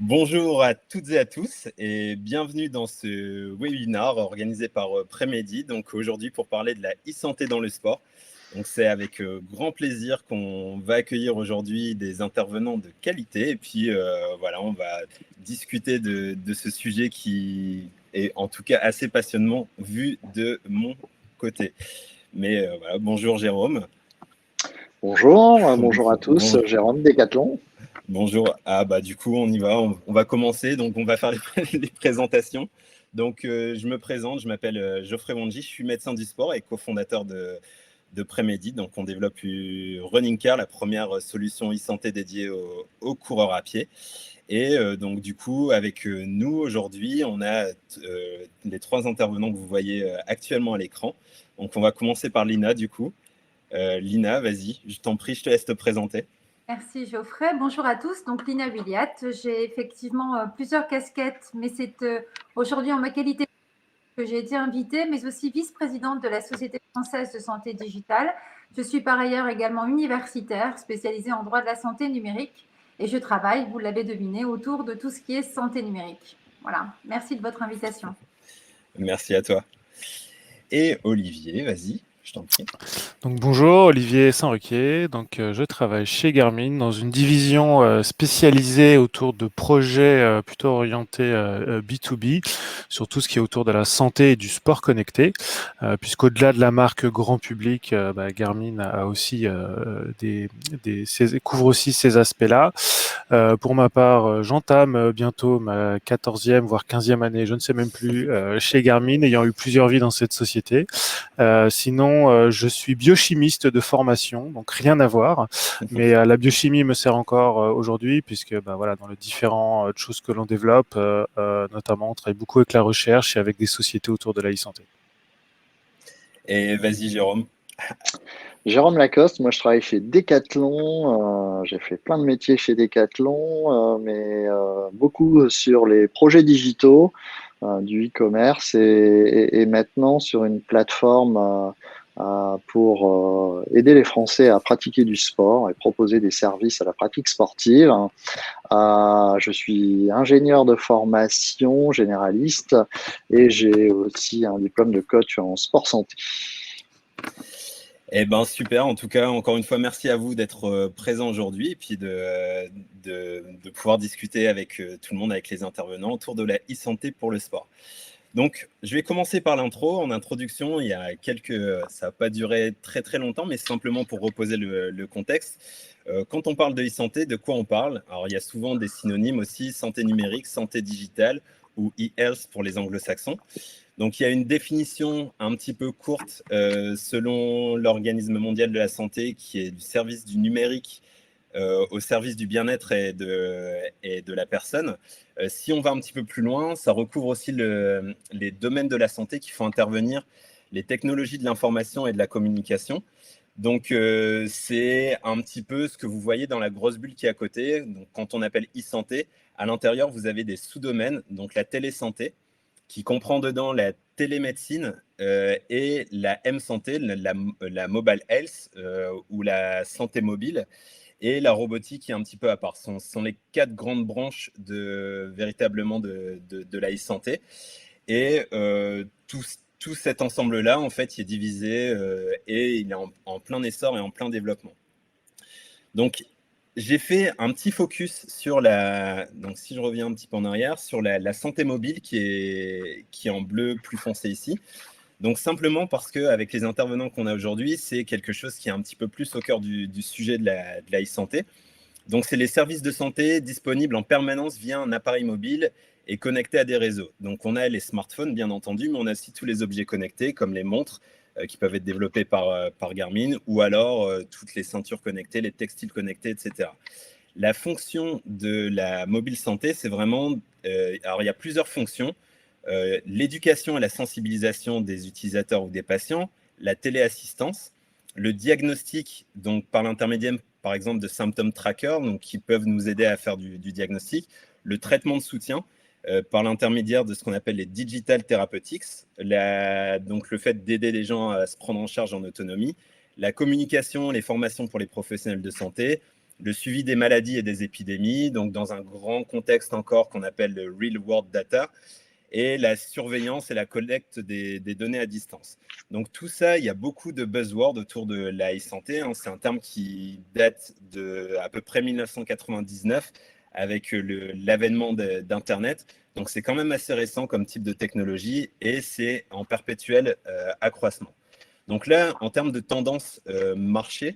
Bonjour à toutes et à tous et bienvenue dans ce webinaire organisé par Prémedi. Donc aujourd'hui pour parler de la e-santé dans le sport. Donc c'est avec grand plaisir qu'on va accueillir aujourd'hui des intervenants de qualité et puis voilà, on va discuter de ce sujet qui est en tout cas assez passionnant vu de mon côté. Mais voilà, bonjour Jérôme. Bonjour à tous, Bon, Jérôme Décathlon. bonjour. Ah bah du coup on y va, on va commencer. Donc on va faire les présentations. Donc je me présente, je m'appelle Geoffrey Wonji, je suis médecin du sport et cofondateur de Prémedi. Donc on développe Running Care, la première solution e-santé dédiée aux coureurs à pied. Et donc du coup avec nous aujourd'hui, on a les trois intervenants que vous voyez actuellement à l'écran. Donc on va commencer par Lina du coup. Lina, vas-y, je t'en prie, je te laisse te présenter. Merci Geoffrey. Bonjour à tous. Donc Lina Williat. J'ai effectivement plusieurs casquettes, mais c'est aujourd'hui en ma qualité que j'ai été invitée, mais aussi vice-présidente de la Société française de santé digitale. Je suis par ailleurs également universitaire, spécialisée en droit de la santé numérique, et je travaille, vous l'avez deviné, autour de tout ce qui est santé numérique. Voilà. Merci de votre invitation. Merci à toi. Et Olivier, vas-y, je t'en prie. Donc bonjour, Olivier Saint-Ruquier. Je travaille chez Garmin dans une division spécialisée autour de projets plutôt orientés B2B sur tout ce qui est autour de la santé et du sport connecté, puisqu'au-delà de la marque grand public, Garmin a aussi couvre aussi ces aspects-là. Pour ma part, j'entame bientôt ma 14e voire 15e année, je ne sais même plus, chez Garmin, ayant eu plusieurs vies dans cette société. Sinon, je suis biochimiste de formation, donc rien à voir. Mais la biochimie me sert encore aujourd'hui, puisque voilà, dans les différentes choses que l'on développe, notamment, on travaille beaucoup avec la recherche et avec des sociétés autour de la e-santé. Et vas-y, Jérôme. Jérôme Lacoste, moi je travaille chez Decathlon. J'ai fait plein de métiers chez Decathlon, mais beaucoup sur les projets digitaux, du e-commerce et maintenant sur une plateforme pour aider les Français à pratiquer du sport et proposer des services à la pratique sportive. Je suis ingénieur de formation généraliste et j'ai aussi un diplôme de coach en sport santé. Eh ben super, en tout cas, encore une fois, merci à vous d'être présent aujourd'hui et puis de pouvoir discuter avec tout le monde, avec les intervenants autour de la e-santé pour le sport. Donc, je vais commencer par l'intro. En introduction, ça n'a pas duré très très longtemps, mais simplement pour reposer le contexte. Quand on parle de e-santé, de quoi on parle? Alors, il y a souvent des synonymes aussi, santé numérique, santé digitale ou e-health pour les anglo-saxons. Donc, il y a une définition un petit peu courte selon l'Organisme mondial de la santé qui est du service du numérique au service du bien-être et de la personne. Si on va un petit peu plus loin, ça recouvre aussi les domaines de la santé qui font intervenir les technologies de l'information et de la communication. Donc, c'est un petit peu ce que vous voyez dans la grosse bulle qui est à côté. Donc, quand on appelle e-santé, à l'intérieur, vous avez des sous-domaines, donc la télésanté, qui comprend dedans la télémédecine et la M-santé, la mobile health ou la santé mobile, et la robotique qui est un petit peu à part. Ce sont les 4 grandes branches véritablement de la e-santé. Et tout cet ensemble-là, en fait, il est divisé et il est en plein essor et en plein développement. Donc, j'ai fait un petit focus sur donc si je reviens un petit peu en arrière, sur la santé mobile qui est en bleu plus foncé ici. Donc simplement parce qu'avec les intervenants qu'on a aujourd'hui, c'est quelque chose qui est un petit peu plus au cœur du sujet de la e-santé. Donc c'est les services de santé disponibles en permanence via un appareil mobile et connectés à des réseaux. Donc on a les smartphones bien entendu, mais on a aussi tous les objets connectés comme les montres, qui peuvent être développés par Garmin, ou alors toutes les ceintures connectées, les textiles connectés, etc. La fonction de la mobile santé, c'est vraiment... alors, il y a plusieurs fonctions. L'éducation et la sensibilisation des utilisateurs ou des patients, la téléassistance, le diagnostic, donc par l'intermédiaire, par exemple, de symptômes trackers, donc qui peuvent nous aider à faire du diagnostic, le traitement de soutien, par l'intermédiaire de ce qu'on appelle les digital therapeutics, donc le fait d'aider les gens à se prendre en charge en autonomie, la communication, les formations pour les professionnels de santé, le suivi des maladies et des épidémies, donc dans un grand contexte encore qu'on appelle le Real World Data, et la surveillance et la collecte des données à distance. Donc tout ça, il y a beaucoup de buzzwords autour de la e-santé. C'est un terme qui date de à peu près 1999 avec l'avènement d'Internet. Donc c'est quand même assez récent comme type de technologie et c'est en perpétuel accroissement. Donc là, en termes de tendance marché,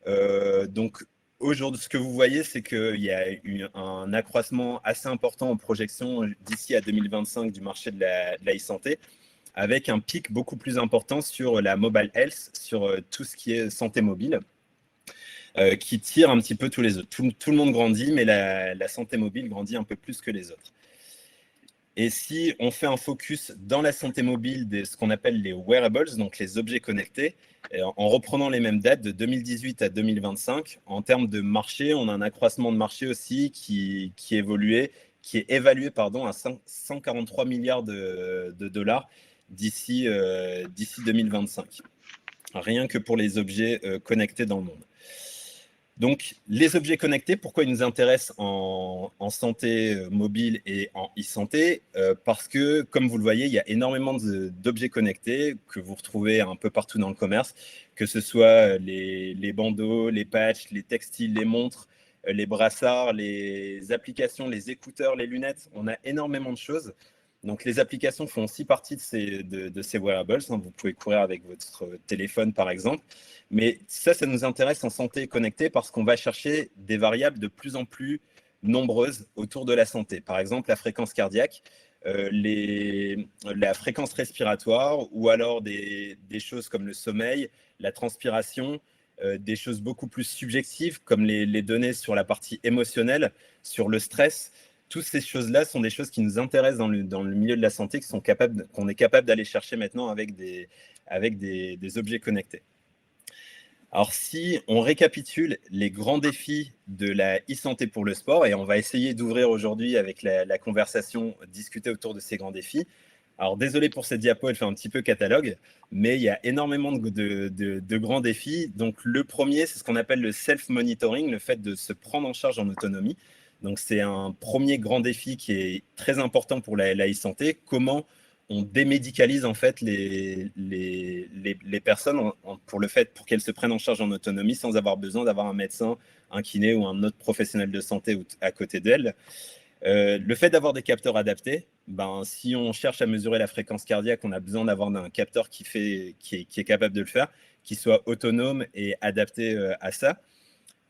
donc aujourd'hui, ce que vous voyez, c'est qu'il y a eu un accroissement assez important en projection d'ici à 2025 du marché de la e-santé, avec un pic beaucoup plus important sur la mobile health, sur tout ce qui est santé mobile, qui tire un petit peu tous les autres. Tout le monde grandit, mais la santé mobile grandit un peu plus que les autres. Et si on fait un focus dans la santé mobile de ce qu'on appelle les wearables, donc les objets connectés, en reprenant les mêmes dates de 2018 à 2025, en termes de marché, on a un accroissement de marché aussi qui est évalué à 143 milliards de dollars d'ici 2025, rien que pour les objets connectés dans le monde. Donc, les objets connectés, pourquoi ils nous intéressent en santé mobile et en e-santé? Parce que, comme vous le voyez, il y a énormément d'objets connectés que vous retrouvez un peu partout dans le commerce, que ce soit les bandeaux, les patchs, les textiles, les montres, les brassards, les applications, les écouteurs, les lunettes. On a énormément de choses. Donc, les applications font aussi partie de ces wearables. Vous pouvez courir avec votre téléphone, par exemple. Mais ça nous intéresse en santé connectée parce qu'on va chercher des variables de plus en plus nombreuses autour de la santé. Par exemple, la fréquence cardiaque, la fréquence respiratoire ou alors des choses comme le sommeil, la transpiration, des choses beaucoup plus subjectives comme les données sur la partie émotionnelle, sur le stress. Toutes ces choses-là sont des choses qui nous intéressent dans le milieu de la santé, qu'on est capable d'aller chercher maintenant avec des objets connectés. Alors, si on récapitule les grands défis de la e-santé pour le sport, et on va essayer d'ouvrir aujourd'hui avec la conversation, discuter autour de ces grands défis. Alors, désolé pour cette diapo, elle fait un petit peu catalogue, mais il y a énormément de grands défis. Donc, le premier, c'est ce qu'on appelle le self-monitoring, le fait de se prendre en charge en autonomie. Donc, c'est un premier grand défi qui est très important pour la e-santé. Comment on démédicalise en fait les personnes pour qu'elles se prennent en charge en autonomie sans avoir besoin d'avoir un médecin, un kiné ou un autre professionnel de santé à côté d'elles. Le fait d'avoir des capteurs adaptés, si on cherche à mesurer la fréquence cardiaque, on a besoin d'avoir un capteur qui est capable de le faire, qui soit autonome et adapté à ça.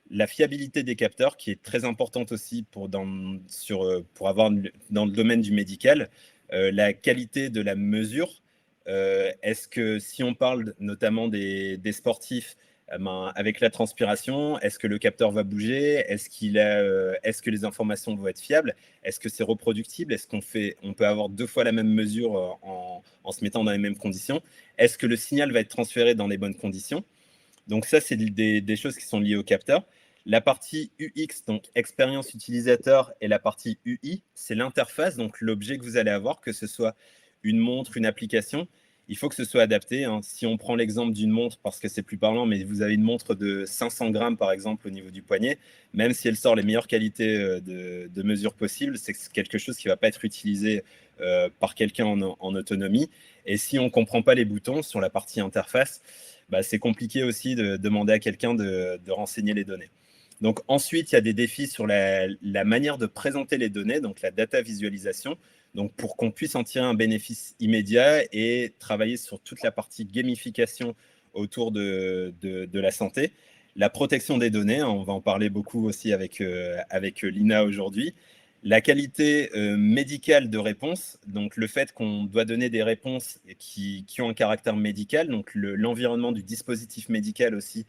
La fiabilité des capteurs, qui est très importante aussi pour avoir dans le domaine du médical. La qualité de la mesure. Est-ce que si on parle notamment des sportifs, avec la transpiration, est-ce que le capteur va bouger? Est-ce que les informations vont être fiables? Est-ce que c'est reproductible? Est-ce qu'on peut avoir 2 fois la même mesure en se mettant dans les mêmes conditions? Est-ce que le signal va être transféré dans les bonnes conditions? Donc ça, c'est des choses qui sont liées au capteur. La partie UX, donc expérience utilisateur, et la partie UI, c'est l'interface, donc l'objet que vous allez avoir, que ce soit une montre, une application, il faut que ce soit adapté. Si on prend l'exemple d'une montre, parce que c'est plus parlant, mais vous avez une montre de 500 grammes, par exemple, au niveau du poignet, même si elle sort les meilleures qualités de mesure possibles, c'est quelque chose qui ne va pas être utilisé par quelqu'un en autonomie. Et si on ne comprend pas les boutons sur la partie interface, c'est compliqué aussi de demander à quelqu'un de renseigner les données. Donc ensuite, il y a des défis sur la manière de présenter les données, donc la data visualisation, donc pour qu'on puisse en tirer un bénéfice immédiat et travailler sur toute la partie gamification autour de la santé. La protection des données, on va en parler beaucoup aussi avec Lina aujourd'hui. La qualité médicale de réponse, donc le fait qu'on doit donner des réponses qui ont un caractère médical, donc l'environnement du dispositif médical aussi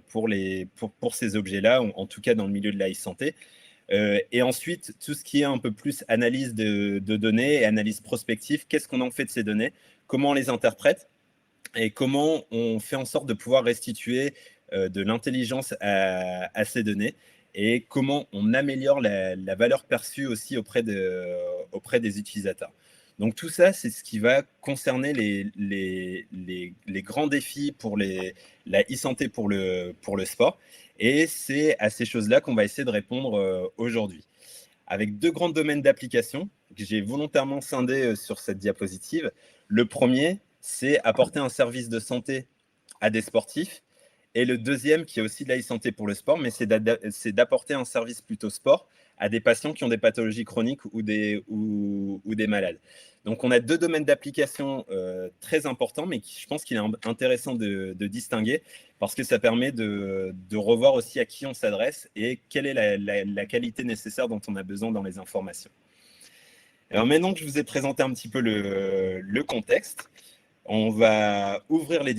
pour ces objets-là, en tout cas dans le milieu de la e-santé. Et ensuite, tout ce qui est un peu plus analyse de données et analyse prospective, qu'est-ce qu'on en fait de ces données, comment on les interprète et comment on fait en sorte de pouvoir restituer de l'intelligence à ces données et comment on améliore la valeur perçue aussi auprès des utilisateurs. Donc tout ça, c'est ce qui va concerner les grands défis pour la e-santé pour le sport. Et c'est à ces choses-là qu'on va essayer de répondre aujourd'hui. Avec 2 grands domaines d'application que j'ai volontairement scindés sur cette diapositive. Le premier, c'est apporter un service de santé à des sportifs. Et le deuxième, qui est aussi de la e-santé pour le sport, mais c'est d'apporter un service plutôt sport à des patients qui ont des pathologies chroniques ou des malades. Donc, on a 2 domaines d'application très importants, mais je pense qu'il est intéressant de distinguer parce que ça permet de revoir aussi à qui on s'adresse et quelle est la qualité nécessaire dont on a besoin dans les informations. Alors maintenant que je vous ai présenté un petit peu le contexte, on va ouvrir la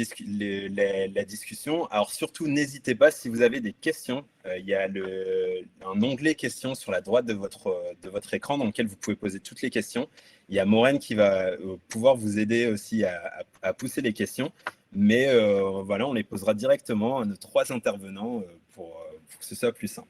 discussion. Alors surtout, n'hésitez pas si vous avez des questions. Il y a un onglet questions sur la droite de votre écran dans lequel vous pouvez poser toutes les questions. Il y a Maureen qui va pouvoir vous aider aussi à pousser les questions. Mais voilà, on les posera directement à nos 3 intervenants pour que ce soit plus simple.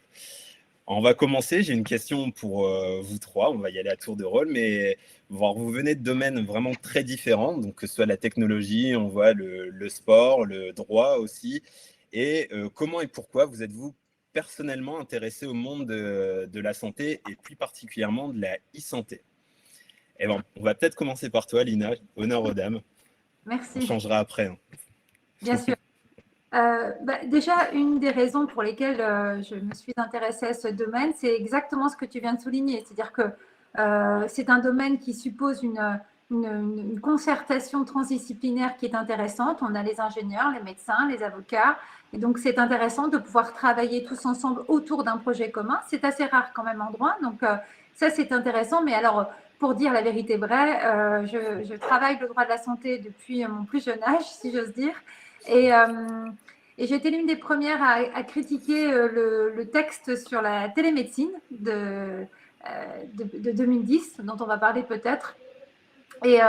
On va commencer. J'ai une question pour vous 3. On va y aller à tour de rôle, mais vous venez de domaines vraiment très différents, donc que ce soit la technologie, on voit le sport, le droit aussi. Et comment et pourquoi vous êtes-vous personnellement intéressé au monde de la santé et plus particulièrement de la e-santé? Et bon, on va peut-être commencer par toi, Lina. Honneur aux dames. Merci. On changera après. Bien sûr. Déjà, une des raisons pour lesquelles je me suis intéressée à ce domaine, c'est exactement ce que tu viens de souligner. C'est-à-dire que c'est un domaine qui suppose une concertation transdisciplinaire qui est intéressante. On a les ingénieurs, les médecins, les avocats. Et donc, c'est intéressant de pouvoir travailler tous ensemble autour d'un projet commun. C'est assez rare quand même en droit. Donc, ça, c'est intéressant. Mais alors, pour dire la vérité vraie, je travaille le droit de la santé depuis mon plus jeune âge, si j'ose dire. Et j'ai été l'une des premières à critiquer le texte sur la télémédecine de 2010, dont on va parler peut-être. Et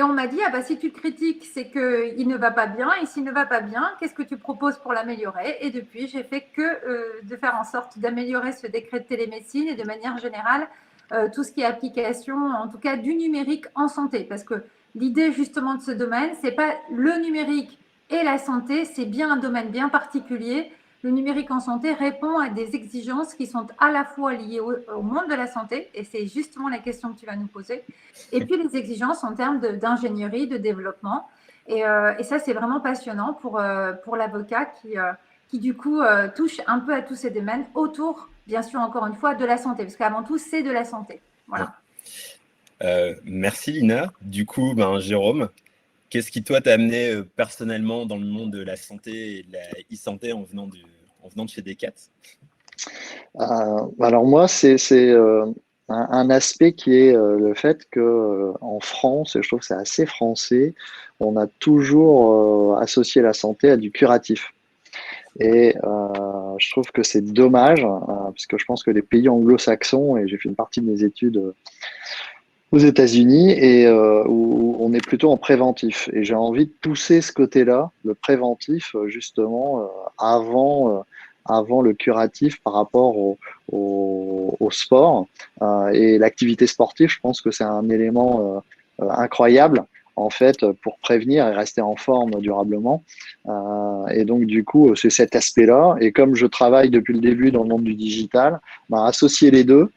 on m'a dit, si tu critiques, c'est qu'il ne va pas bien. Et s'il ne va pas bien, qu'est-ce que tu proposes pour l'améliorer? Et depuis, j'ai fait que de faire en sorte d'améliorer ce décret de télémédecine et de manière générale, tout ce qui est application, en tout cas du numérique en santé. Parce que l'idée justement de ce domaine, ce n'est pas le numérique et la santé, c'est bien un domaine bien particulier. Le numérique en santé répond à des exigences qui sont à la fois liées au monde de la santé, et c'est justement la question que tu vas nous poser, et puis les exigences en termes d'ingénierie, de développement. Et ça, c'est vraiment passionnant pour l'avocat qui du coup, touche un peu à tous ces domaines autour, bien sûr, encore une fois, de la santé, parce qu'avant tout, c'est de la santé. Voilà. Merci Lina. Du coup, Jérôme, qu'est-ce qui, toi, t'a amené personnellement dans le monde de la santé et de la e-santé en venant de chez Decat? Alors moi, c'est un aspect qui est le fait qu'en France, et je trouve que c'est assez français, on a toujours associé la santé à du curatif. Et je trouve que c'est dommage, parce que je pense que les pays anglo-saxons, et j'ai fait une partie de mes études aux États-Unis, et où on est plutôt en préventif. Et j'ai envie de pousser ce côté-là, le préventif, justement, avant le curatif par rapport au sport. Et l'activité sportive, je pense que c'est un élément incroyable, en fait, pour prévenir et rester en forme durablement. Et donc, du coup, c'est cet aspect-là. Et comme je travaille depuis le début dans le monde du digital, associer les deux,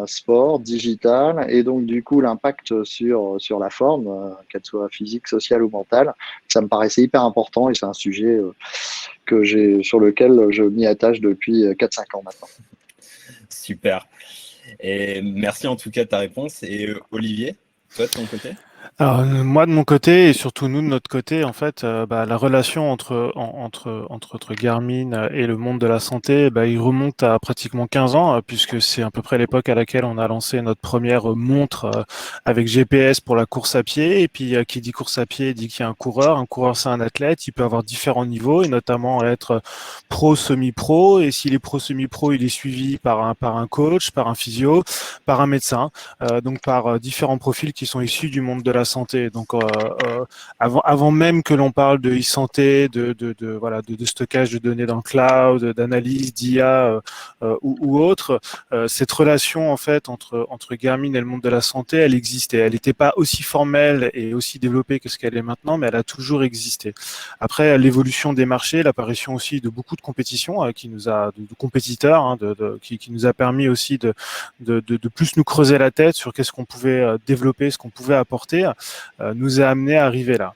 sport, digital, et donc du coup l'impact sur la forme, qu'elle soit physique, sociale ou mentale, ça me paraissait hyper important, et c'est un sujet sur lequel je m'y attache depuis 4-5 ans maintenant. Super. Et merci en tout cas de ta réponse. Et Olivier, toi de ton côté? Alors, moi de mon côté et surtout nous de notre côté, en fait, la relation entre Garmin et le monde de la santé, il remonte à pratiquement 15 ans, puisque c'est à peu près l'époque à laquelle on a lancé notre première montre avec GPS pour la course à pied. Et puis, qui dit course à pied dit qu'il y a un coureur. Un coureur, c'est un athlète. Il peut avoir différents niveaux, et notamment être pro, semi-pro. Et s'il est pro, semi-pro, il est suivi par un coach, par un physio, par un médecin, donc par différents profils qui sont issus du monde de la santé. Donc avant même que l'on parle de e-santé, de stockage de données dans le cloud, d'analyse, d'IA ou autre, cette relation en fait entre Garmin et le monde de la santé, elle existait. Elle n'était pas aussi formelle et aussi développée que ce qu'elle est maintenant, mais elle a toujours existé. Après, l'évolution des marchés, l'apparition aussi de beaucoup de compétitions de compétiteurs, hein, qui nous a permis aussi de plus nous creuser la tête sur qu'est-ce qu'on pouvait développer, ce qu'on pouvait apporter, nous a amené à arriver là.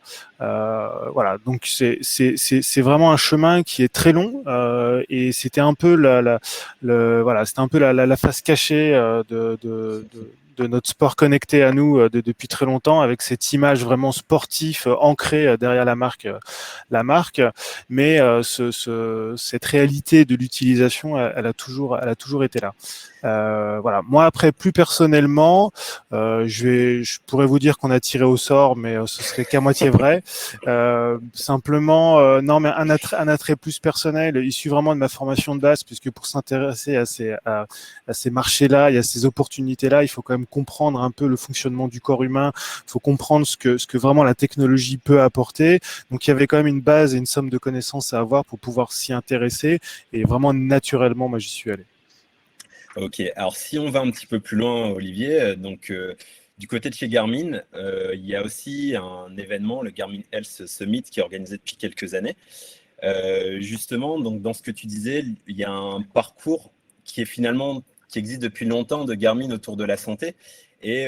Voilà, donc c'est vraiment un chemin qui est très long et c'était un peu c'était un peu la face cachée de notre sport connecté à nous depuis très longtemps, avec cette image vraiment sportive ancrée derrière la marque. Mais cette réalité de l'utilisation, elle a toujours été là. Voilà. Moi, après, plus personnellement, je pourrais vous dire qu'on a tiré au sort, mais ce serait qu'à moitié vrai. Simplement, non, mais un attrait plus personnel, issu vraiment de ma formation de base, puisque pour s'intéresser à ces marchés-là et à ces opportunités-là, il faut quand même comprendre un peu le fonctionnement du corps humain. Il faut comprendre ce que vraiment la technologie peut apporter. Donc, il y avait quand même une base et une somme de connaissances à avoir pour pouvoir s'y intéresser. Et vraiment, naturellement, moi, j'y suis allé. Ok, alors si on va un petit peu plus loin, Olivier, du côté de chez Garmin, il y a aussi un événement, le Garmin Health Summit, qui est organisé depuis quelques années. Justement, donc dans ce que tu disais, il y a un parcours qui existe depuis longtemps de Garmin autour de la santé. Et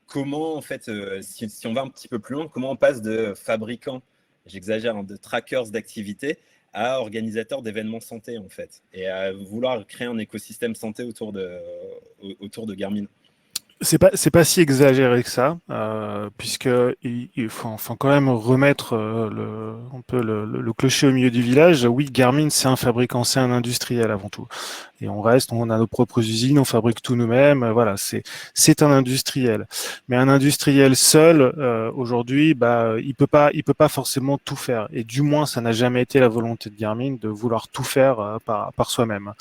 comment, en fait, si on va un petit peu plus loin, comment on passe de fabricant, j'exagère, hein, de trackers d'activité à organisateur d'événements santé, en fait, et à vouloir créer un écosystème santé autour de Garmin. C'est pas si exagéré que ça, puisque il faut quand même remettre le clocher au milieu du village. Oui, Garmin, c'est un fabricant, c'est un industriel avant tout. Et on a nos propres usines, on fabrique tout nous-mêmes. Voilà, c'est un industriel. Mais un industriel seul, aujourd'hui, il peut pas forcément tout faire. Et du moins, ça n'a jamais été la volonté de Garmin de vouloir tout faire par soi-même.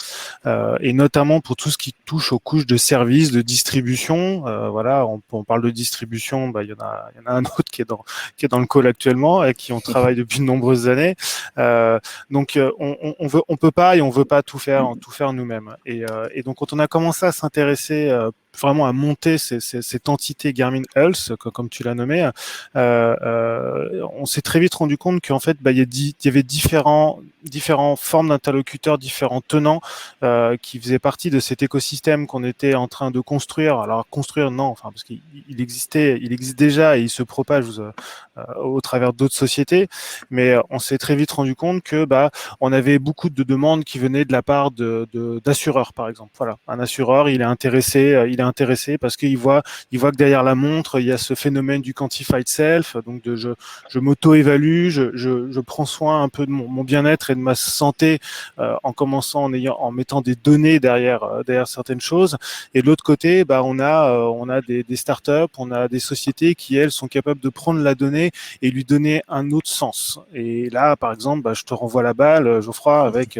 Et notamment pour tout ce qui touche aux couches de services, de distribution. Voilà, on parle de distribution, il y en a un autre qui est dans le call actuellement et qui on travaille depuis de nombreuses années. Donc on peut pas et on veut pas tout faire nous-mêmes. Et donc quand on a commencé à s'intéresser vraiment à monter cette entité Garmin Health, comme tu l'as nommé, on s'est très vite rendu compte qu'en fait, il y avait différents formes d'interlocuteurs, différents tenants qui faisaient partie de cet écosystème qu'on était en train de construire. Alors construire, non, enfin parce qu'il existe déjà et il se propage au travers d'autres sociétés, mais on s'est très vite rendu compte que on avait beaucoup de demandes qui venaient de la part d'assureurs, par exemple. Voilà, un assureur, il est intéressé parce qu'il voit que derrière la montre, il y a ce phénomène du quantified self, donc je m'auto-évalue, je prends soin un peu de mon bien-être et de ma santé en mettant des données derrière certaines choses. Et de l'autre côté, on a des startups, on a des sociétés qui elles sont capables de prendre la donnée et lui donner un autre sens. Et là, par exemple, je te renvoie la balle, Geoffroy, avec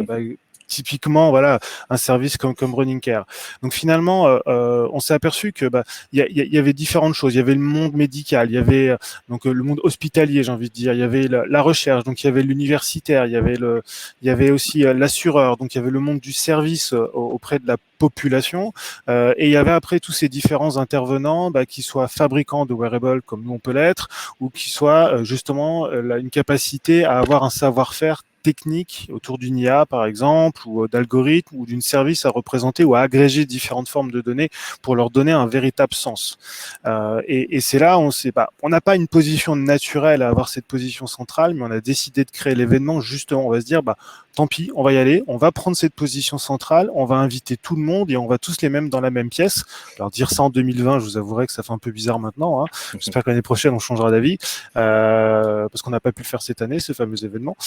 typiquement, voilà, un service comme Running Care. Donc finalement, on s'est aperçu que y avait différentes choses. Il y avait le monde médical, il y avait donc le monde hospitalier, j'ai envie de dire. Il y avait la recherche, donc il y avait l'universitaire, il y avait aussi l'assureur, donc il y avait le monde du service auprès de la population, et il y avait après tous ces différents intervenants, qui soient fabricants de wearables comme nous on peut l'être, ou qui soient justement une capacité à avoir un savoir-faire technique autour d'une IA par exemple, ou d'algorithmes, ou d'une service à représenter ou à agréger différentes formes de données pour leur donner un véritable sens. Et c'est là où on n'a pas une position naturelle à avoir cette position centrale, mais on a décidé de créer l'événement justement. On va se dire tant pis, on va y aller, on va prendre cette position centrale, on va inviter tout le monde et on va tous les mêmes dans la même pièce. Alors dire ça en 2020, je vous avouerai que ça fait un peu bizarre maintenant, hein. J'espère que l'année prochaine on changera d'avis, parce qu'on n'a pas pu le faire cette année, ce fameux événement.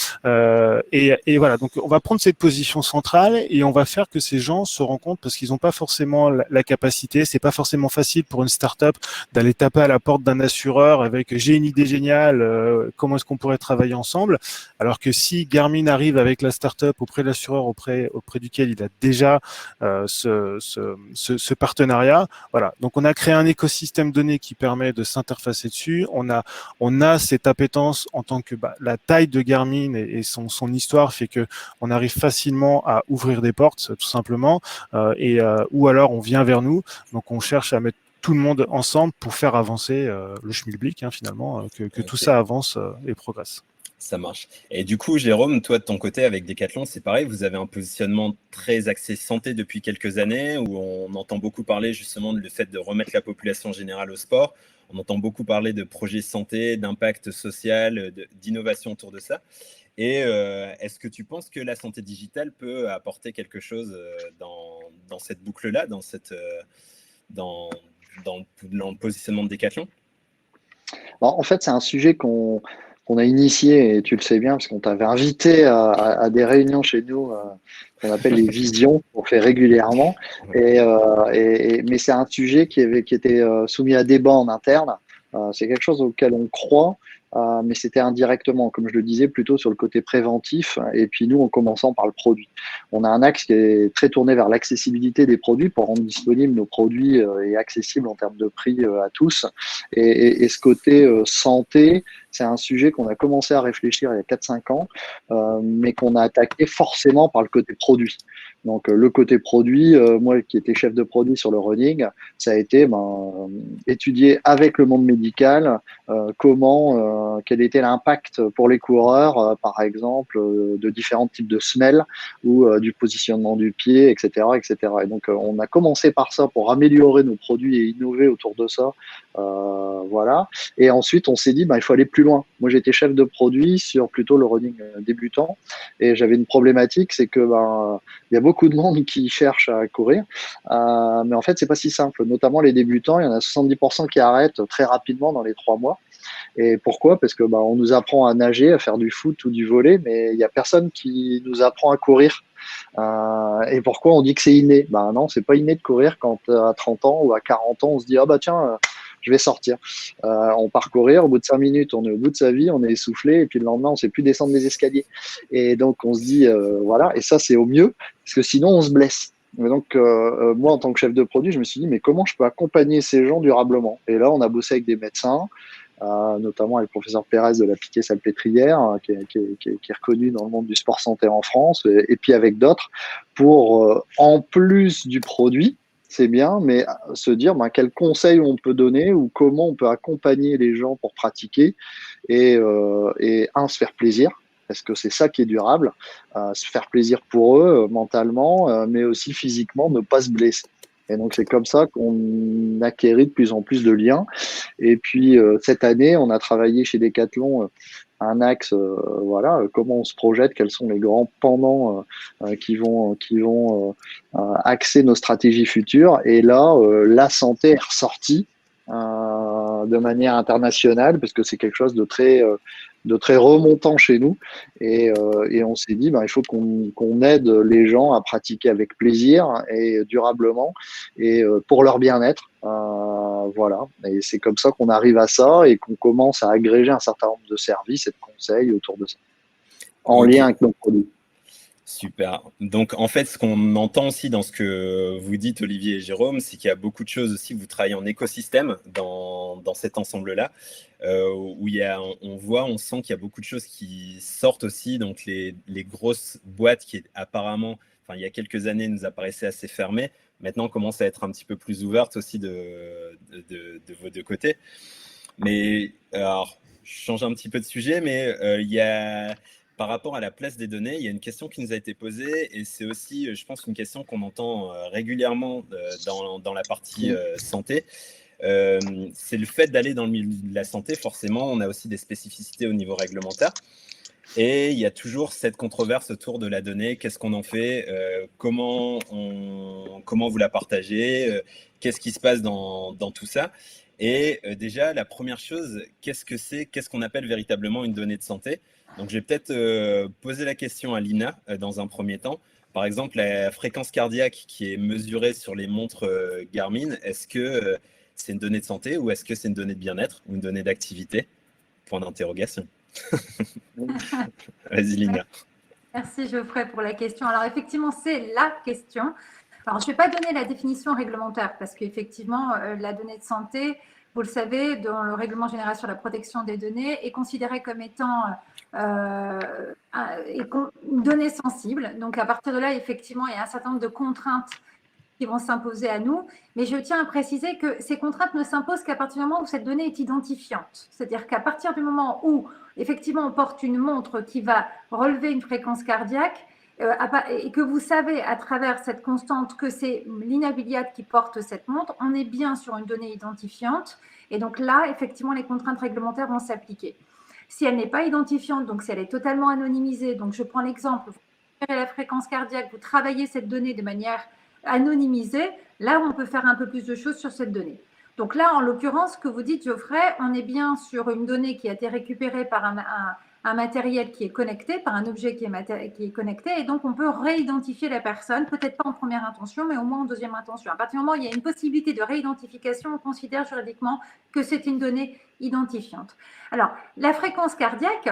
Et voilà, donc on va prendre cette position centrale et on va faire que ces gens se rendent compte, parce qu'ils n'ont pas forcément la capacité, c'est pas forcément facile pour une start-up d'aller taper à la porte d'un assureur avec j'ai une idée géniale, comment est-ce qu'on pourrait travailler ensemble, alors que si Garmin arrive avec la startup, auprès de l'assureur, auprès duquel il a déjà ce partenariat. Voilà. Donc, on a créé un écosystème donné qui permet de s'interfacer dessus. On a cette appétence en tant que la taille de Garmin et son histoire fait que on arrive facilement à ouvrir des portes, tout simplement, ou alors on vient vers nous. Donc, on cherche à mettre tout le monde ensemble pour faire avancer le schmilblick, finalement, que tout ça avance et progresse. Ça marche. Et du coup, Jérôme, toi, de ton côté, avec Decathlon, c'est pareil, vous avez un positionnement très axé santé depuis quelques années, où on entend beaucoup parler justement du fait de remettre la population générale au sport. On entend beaucoup parler de projets santé, d'impact social, d'innovation autour de ça. Et est-ce que tu penses que la santé digitale peut apporter quelque chose dans cette boucle-là, dans le positionnement de Decathlon? En fait, c'est un sujet qu'on a initié, et tu le sais bien, parce qu'on t'avait invité à des réunions chez nous qu'on appelle les visions, qu'on fait régulièrement. Mais c'est un sujet qui était soumis à débat en interne. C'est quelque chose auquel on croit, mais c'était indirectement, comme je le disais, plutôt sur le côté préventif. Et puis nous, en commençant par le produit. On a un axe qui est très tourné vers l'accessibilité des produits pour rendre disponibles nos produits et accessibles en termes de prix à tous. Et ce côté santé, c'est un sujet qu'on a commencé à réfléchir il y a 4-5 ans, mais qu'on a attaqué forcément par le côté produit. Donc le côté produit, moi qui étais chef de produit sur le running, ça a été étudier avec le monde médical quel était l'impact pour les coureurs, par exemple, de différents types de semelles ou du positionnement du pied, etc., etc. Et donc on a commencé par ça pour améliorer nos produits et innover autour de ça. Voilà. Et ensuite, on s'est dit, il faut aller plus loin. Moi, j'étais chef de produit sur plutôt le running débutant, et j'avais une problématique, c'est que il y a beaucoup de monde qui cherche à courir, mais en fait, c'est pas si simple. Notamment les débutants, il y en a 70% qui arrêtent très rapidement dans les 3 mois. Et pourquoi? Parce que on nous apprend à nager, à faire du foot ou du volley, mais il y a personne qui nous apprend à courir. Et pourquoi on dit que c'est inné? Non, c'est pas inné de courir quand à 30 ans ou à 40 ans, on se dit tiens, je vais sortir. On part courir, au bout de 5 minutes, on est au bout de sa vie, on est essoufflé, et puis le lendemain, on sait plus descendre des escaliers. Et donc, on se dit, voilà, et ça, c'est au mieux, parce que sinon, on se blesse. Et donc, moi, en tant que chef de produit, je me suis dit, mais comment je peux accompagner ces gens durablement? Et là, on a bossé avec des médecins, notamment avec le professeur Pérez de la Pitié-Salpêtrière, qui est reconnu dans le monde du sport santé en France, et puis avec d'autres, pour, en plus du produit, c'est bien, mais se dire quels conseils on peut donner ou comment on peut accompagner les gens pour pratiquer et se faire plaisir, parce que c'est ça qui est durable, se faire plaisir pour eux mentalement, mais aussi physiquement, ne pas se blesser. Et donc, c'est comme ça qu'on acquérit de plus en plus de liens. Et puis, cette année, on a travaillé chez Decathlon un axe, comment on se projette, quels sont les grands pendants qui vont axer nos stratégies futures. Et là, la santé est ressortie de manière internationale, parce que c'est quelque chose de très remontant chez nous, et on s'est dit il faut qu'on aide les gens à pratiquer avec plaisir et durablement, et pour leur bien-être, voilà. Et c'est comme ça qu'on arrive à ça, et qu'on commence à agréger un certain nombre de services et de conseils autour de ça, en lien avec nos produits. Super. Donc, en fait, ce qu'on entend aussi dans ce que vous dites, Olivier et Jérôme, c'est qu'il y a beaucoup de choses aussi, vous travaillez en écosystème dans cet ensemble-là, où on sent qu'il y a beaucoup de choses qui sortent aussi. Donc, les grosses boîtes qui, apparemment, il y a quelques années, nous apparaissaient assez fermées, maintenant commencent à être un petit peu plus ouvertes aussi de vos deux côtés. Mais, alors, je change un petit peu de sujet, mais il y a... Par rapport à la place des données, il y a une question qui nous a été posée, et c'est aussi, je pense, une question qu'on entend régulièrement dans la partie santé. C'est le fait d'aller dans le milieu de la santé. Forcément, on a aussi des spécificités au niveau réglementaire. Et il y a toujours cette controverse autour de la donnée. Qu'est-ce qu'on en fait? Comment vous la partagez? Qu'est-ce qui se passe dans tout ça? Et déjà, la première chose, qu'est-ce qu'on appelle véritablement une donnée de santé? Donc, je vais peut-être poser la question à Lina dans un premier temps. Par exemple, la fréquence cardiaque qui est mesurée sur les montres Garmin, est-ce que c'est une donnée de santé, ou est-ce que c'est une donnée de bien-être ou une donnée d'activité? Point d'interrogation. Vas-y, Lina. Merci Geoffrey pour la question. Alors effectivement, c'est la question. Alors je ne vais pas donner la définition réglementaire parce qu'effectivement, la donnée de santé, vous le savez, dans le règlement général sur la protection des données, est considérée comme étant une donnée sensible. Donc à partir de là, effectivement, il y a un certain nombre de contraintes qui vont s'imposer à nous. Mais je tiens à préciser que ces contraintes ne s'imposent qu'à partir du moment où cette donnée est identifiante. C'est-à-dire qu'à partir du moment où, effectivement, on porte une montre qui va relever une fréquence cardiaque, et que vous savez à travers cette constante que c'est Lina Billiat qui porte cette montre, on est bien sur une donnée identifiante. Et donc là, effectivement, les contraintes réglementaires vont s'appliquer. Si elle n'est pas identifiante, donc si elle est totalement anonymisée, donc je prends l'exemple, vous récupérez la fréquence cardiaque, vous travaillez cette donnée de manière anonymisée, là on peut faire un peu plus de choses sur cette donnée. Donc là, en l'occurrence, ce que vous dites, Geoffrey, on est bien sur une donnée qui a été récupérée par un matériel qui est connecté, par un objet qui est connecté, et donc on peut réidentifier la personne, peut-être pas en première intention, mais au moins en deuxième intention. À partir du moment où il y a une possibilité de réidentification, on considère juridiquement que c'est une donnée identifiante. Alors, la fréquence cardiaque,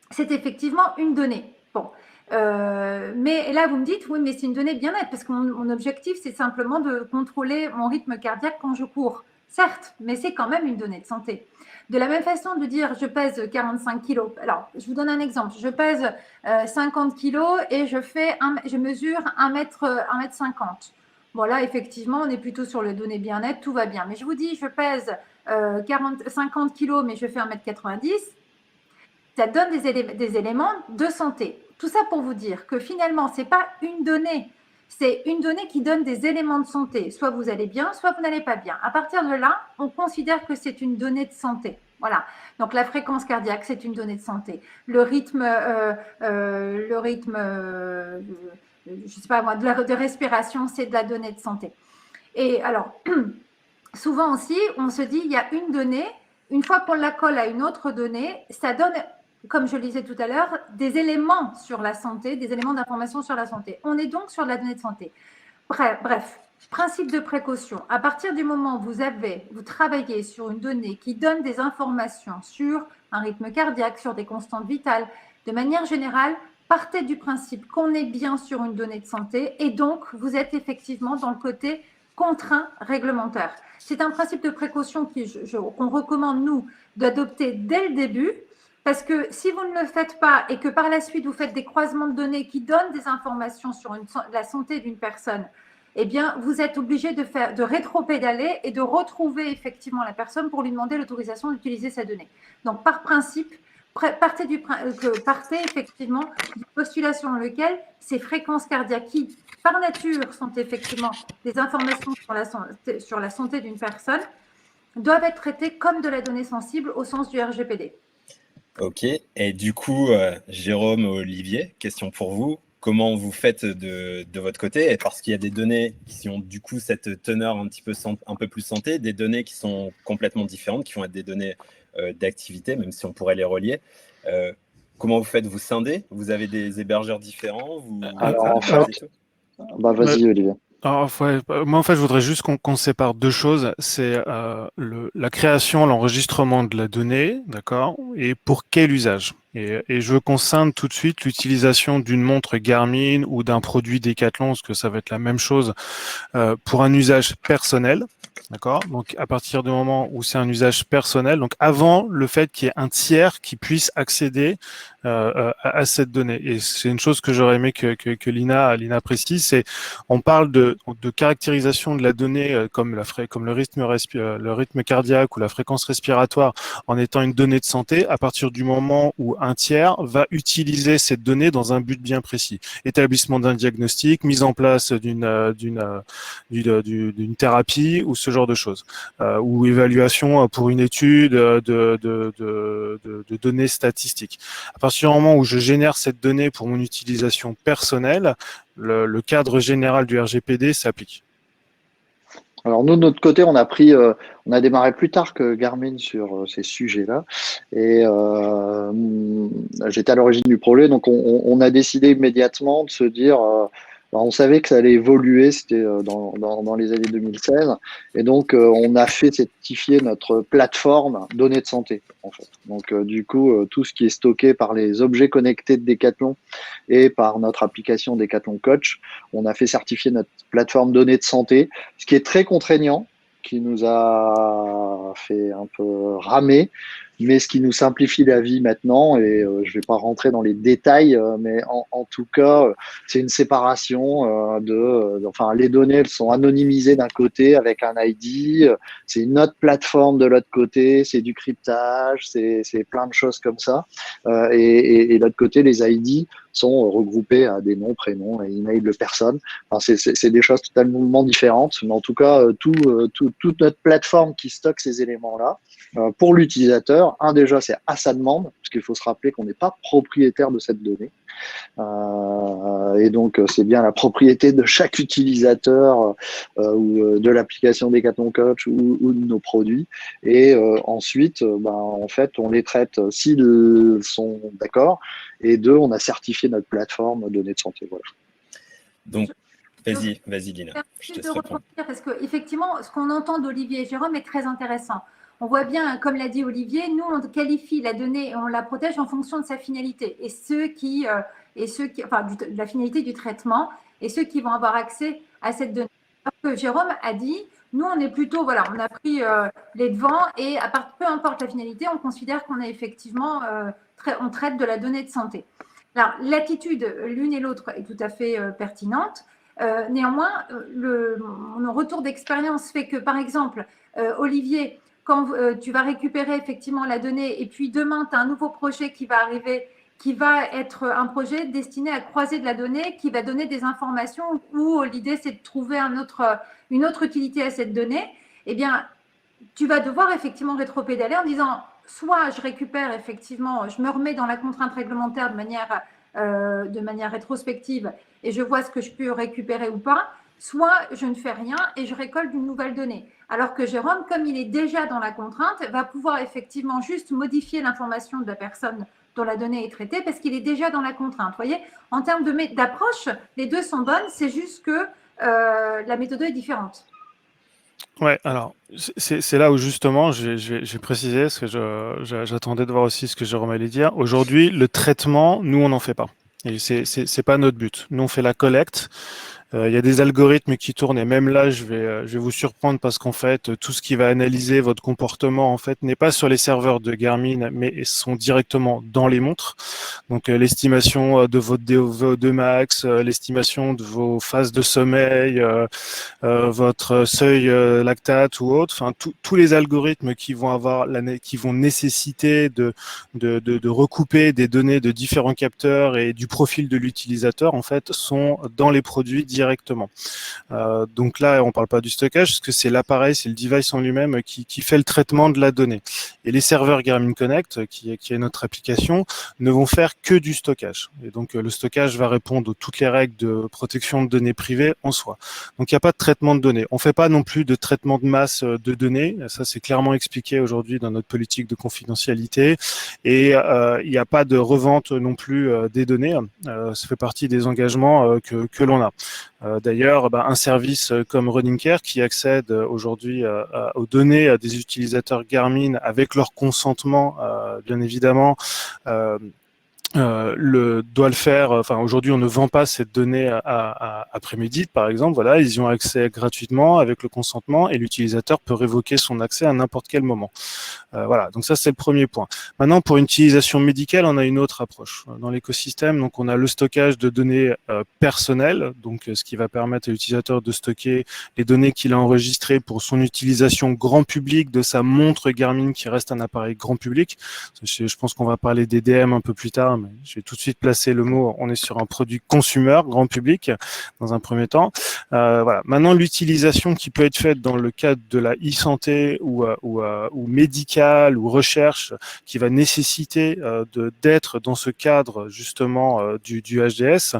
c'est effectivement une donnée. Bon. Mais là, vous me dites, oui, mais c'est une donnée bien-être, parce que mon objectif, c'est simplement de contrôler mon rythme cardiaque quand je cours. Certes, mais c'est quand même une donnée de santé. De la même façon de dire, je pèse 45 kilos. Alors, je vous donne un exemple. Je pèse 50 kilos et je mesure 1m50. Bon, là, effectivement, on est plutôt sur le données bien-être, tout va bien. Mais je vous dis, je pèse 50 kilos, mais je fais 1m90. Ça donne des éléments de santé. Tout ça pour vous dire que finalement, ce n'est pas une donnée, c'est une donnée qui donne des éléments de santé. Soit vous allez bien, soit vous n'allez pas bien. À partir de là, on considère que c'est une donnée de santé. Voilà. Donc la fréquence cardiaque, c'est une donnée de santé. Le rythme, je sais pas moi, de respiration, c'est de la donnée de santé. Et alors, souvent aussi, on se dit, il y a une donnée, une fois qu'on la colle à une autre donnée, ça donne, comme je le disais tout à l'heure, des éléments sur la santé, des éléments d'information sur la santé. On est donc sur de la donnée de santé. Bref, principe de précaution. À partir du moment où vous travaillez sur une donnée qui donne des informations sur un rythme cardiaque, sur des constantes vitales, de manière générale, partez du principe qu'on est bien sur une donnée de santé et donc vous êtes effectivement dans le côté contraint réglementaire. C'est un principe de précaution qu'on recommande, nous, d'adopter dès le début. Parce que si vous ne le faites pas et que par la suite, vous faites des croisements de données qui donnent des informations sur la santé d'une personne, eh bien, vous êtes obligé de rétro-pédaler et de retrouver effectivement la personne pour lui demander l'autorisation d'utiliser sa donnée. Donc, par principe, partez effectivement d'une postulation dans laquelle ces fréquences cardiaques qui, par nature, sont effectivement des informations sur la santé d'une personne, doivent être traitées comme de la donnée sensible au sens du RGPD. Ok, et du coup, Jérôme, Olivier, question pour vous. Comment vous faites de votre côté? Et parce qu'il y a des données qui ont du coup cette teneur un peu plus santé, des données qui sont complètement différentes, qui vont être des données d'activité, même si on pourrait les relier. Comment vous faites? Vous scindez? Vous avez des hébergeurs différents? Alors, en fait, vas-y, Olivier. Alors, moi, en fait, je voudrais juste qu'on sépare deux choses. C'est la création, l'enregistrement de la donnée, d'accord, et pour quel usage. Et je veux qu'on scinde tout de suite l'utilisation d'une montre Garmin ou d'un produit Decathlon, parce que ça va être la même chose pour un usage personnel. D'accord. Donc, à partir du moment où c'est un usage personnel, donc avant le fait qu'il y ait un tiers qui puisse accéder à cette donnée. Et c'est une chose que j'aurais aimé que Lina précise, c'est on parle de caractérisation de la donnée comme le rythme cardiaque ou la fréquence respiratoire en étant une donnée de santé à partir du moment où un tiers va utiliser cette donnée dans un but bien précis. Établissement d'un diagnostic, mise en place d'une thérapie ou ce genre de choses, ou évaluation pour une étude de données statistiques. À partir du moment où je génère cette donnée pour mon utilisation personnelle, le cadre général du RGPD s'applique. Alors nous, de notre côté, on a démarré plus tard que Garmin sur ces sujets-là, et j'étais à l'origine du projet, donc on a décidé immédiatement de se dire Alors, on savait que ça allait évoluer, c'était dans les années 2016. Et donc, on a fait certifier notre plateforme données de santé, en fait. Donc, du coup, tout ce qui est stocké par les objets connectés de Decathlon et par notre application Decathlon Coach, on a fait certifier notre plateforme données de santé, ce qui est très contraignant, qui nous a fait un peu ramer, mais ce qui nous simplifie la vie maintenant. Et je vais pas rentrer dans les détails, mais en tout cas, c'est une séparation enfin, les données, elles sont anonymisées d'un côté avec un ID, c'est une autre plateforme de l'autre côté, c'est du cryptage, c'est plein de choses comme ça. Et de l'autre côté, les ID sont regroupés à des noms, prénoms et emails de personnes. Enfin, c'est des choses totalement différentes, mais en tout cas, toute notre plateforme qui stocke ces éléments-là, pour l'utilisateur, déjà, c'est à sa demande, parce qu'il faut se rappeler qu'on n'est pas propriétaire de cette donnée. Et donc, c'est bien la propriété de chaque utilisateur ou de l'application Decathlon Coach ou de nos produits. Et ensuite, en fait, on les traite s'ils sont d'accord. Et deux, on a certifié notre plateforme données de santé. Voilà. Donc, vas-y Lina. Je te réponds. Parce qu'effectivement, ce qu'on entend d'Olivier et Jérôme est très intéressant. On voit bien, comme l'a dit Olivier, nous, on qualifie la donnée et on la protège en fonction de sa finalité. Et de la finalité du traitement et ceux qui vont avoir accès à cette donnée. Alors que Jérôme a dit, nous, on est plutôt, voilà, on a pris les devants et peu importe la finalité, on considère qu'on est effectivement, on traite de la donnée de santé. Alors, l'attitude, l'une et l'autre, est tout à fait pertinente. Néanmoins, mon retour d'expérience fait que, par exemple, Olivier, quand tu vas récupérer effectivement la donnée et puis demain, tu as un nouveau projet qui va arriver, qui va être un projet destiné à croiser de la donnée, qui va donner des informations où l'idée, c'est de trouver une autre utilité à cette donnée, eh bien, tu vas devoir effectivement rétropédaler en disant, soit je récupère effectivement, je me remets dans la contrainte réglementaire de manière rétrospective et je vois ce que je peux récupérer ou pas, soit je ne fais rien et je récolte une nouvelle donnée. Alors que Jérôme, comme il est déjà dans la contrainte, va pouvoir effectivement juste modifier l'information de la personne dont la donnée est traitée parce qu'il est déjà dans la contrainte. Vous voyez, en termes d'approche, les deux sont bonnes, c'est juste que la méthode est différente. Ouais, alors c'est là où justement je vais préciser, parce que j'attendais de voir aussi ce que Jérôme allait dire. Aujourd'hui, le traitement, nous, on n'en fait pas. Et c'est pas notre but. Nous, on fait la collecte. Il y a des algorithmes qui tournent et même là, je vais vous surprendre parce qu'en fait, tout ce qui va analyser votre comportement, en fait, n'est pas sur les serveurs de Garmin, mais sont directement dans les montres. Donc, l'estimation de votre VO2 max, l'estimation de vos phases de sommeil, votre seuil lactate ou autre, enfin tous les algorithmes qui vont nécessiter de recouper des données de différents capteurs et du profil de l'utilisateur en fait sont dans les produits directement. Donc là, on parle pas du stockage parce que c'est l'appareil, c'est le device en lui-même qui fait le traitement de la donnée. Et les serveurs Garmin Connect, qui est notre application, ne vont faire que du stockage. Et donc le stockage va répondre à toutes les règles de protection de données privées en soi. Donc il n'y a pas de traitement de données. On ne fait pas non plus de traitement de masse de données. Ça, c'est clairement expliqué aujourd'hui dans notre politique de confidentialité. Et il n'y a pas de revente non plus des données. Ça fait partie des engagements que l'on a. D'ailleurs, un service comme Running Care qui accède aujourd'hui aux données des utilisateurs Garmin avec leur consentement, bien évidemment, doit le faire. Enfin, aujourd'hui, on ne vend pas cette donnée à Prémédite, par exemple. Voilà, ils y ont accès gratuitement avec le consentement et l'utilisateur peut révoquer son accès à n'importe quel moment. Voilà, donc ça c'est le premier point. Maintenant, pour une utilisation médicale, on a une autre approche dans l'écosystème. Donc, on a le stockage de données personnelles, donc ce qui va permettre à l'utilisateur de stocker les données qu'il a enregistrées pour son utilisation grand public de sa montre Garmin, qui reste un appareil grand public. Je pense qu'on va parler des DM un peu plus tard, mais je vais tout de suite placer le mot. On est sur un produit consumer, grand public, dans un premier temps. Voilà. Maintenant, l'utilisation qui peut être faite dans le cadre de la e-santé ou médicale ou recherche qui va nécessiter d'être dans ce cadre justement du HDS.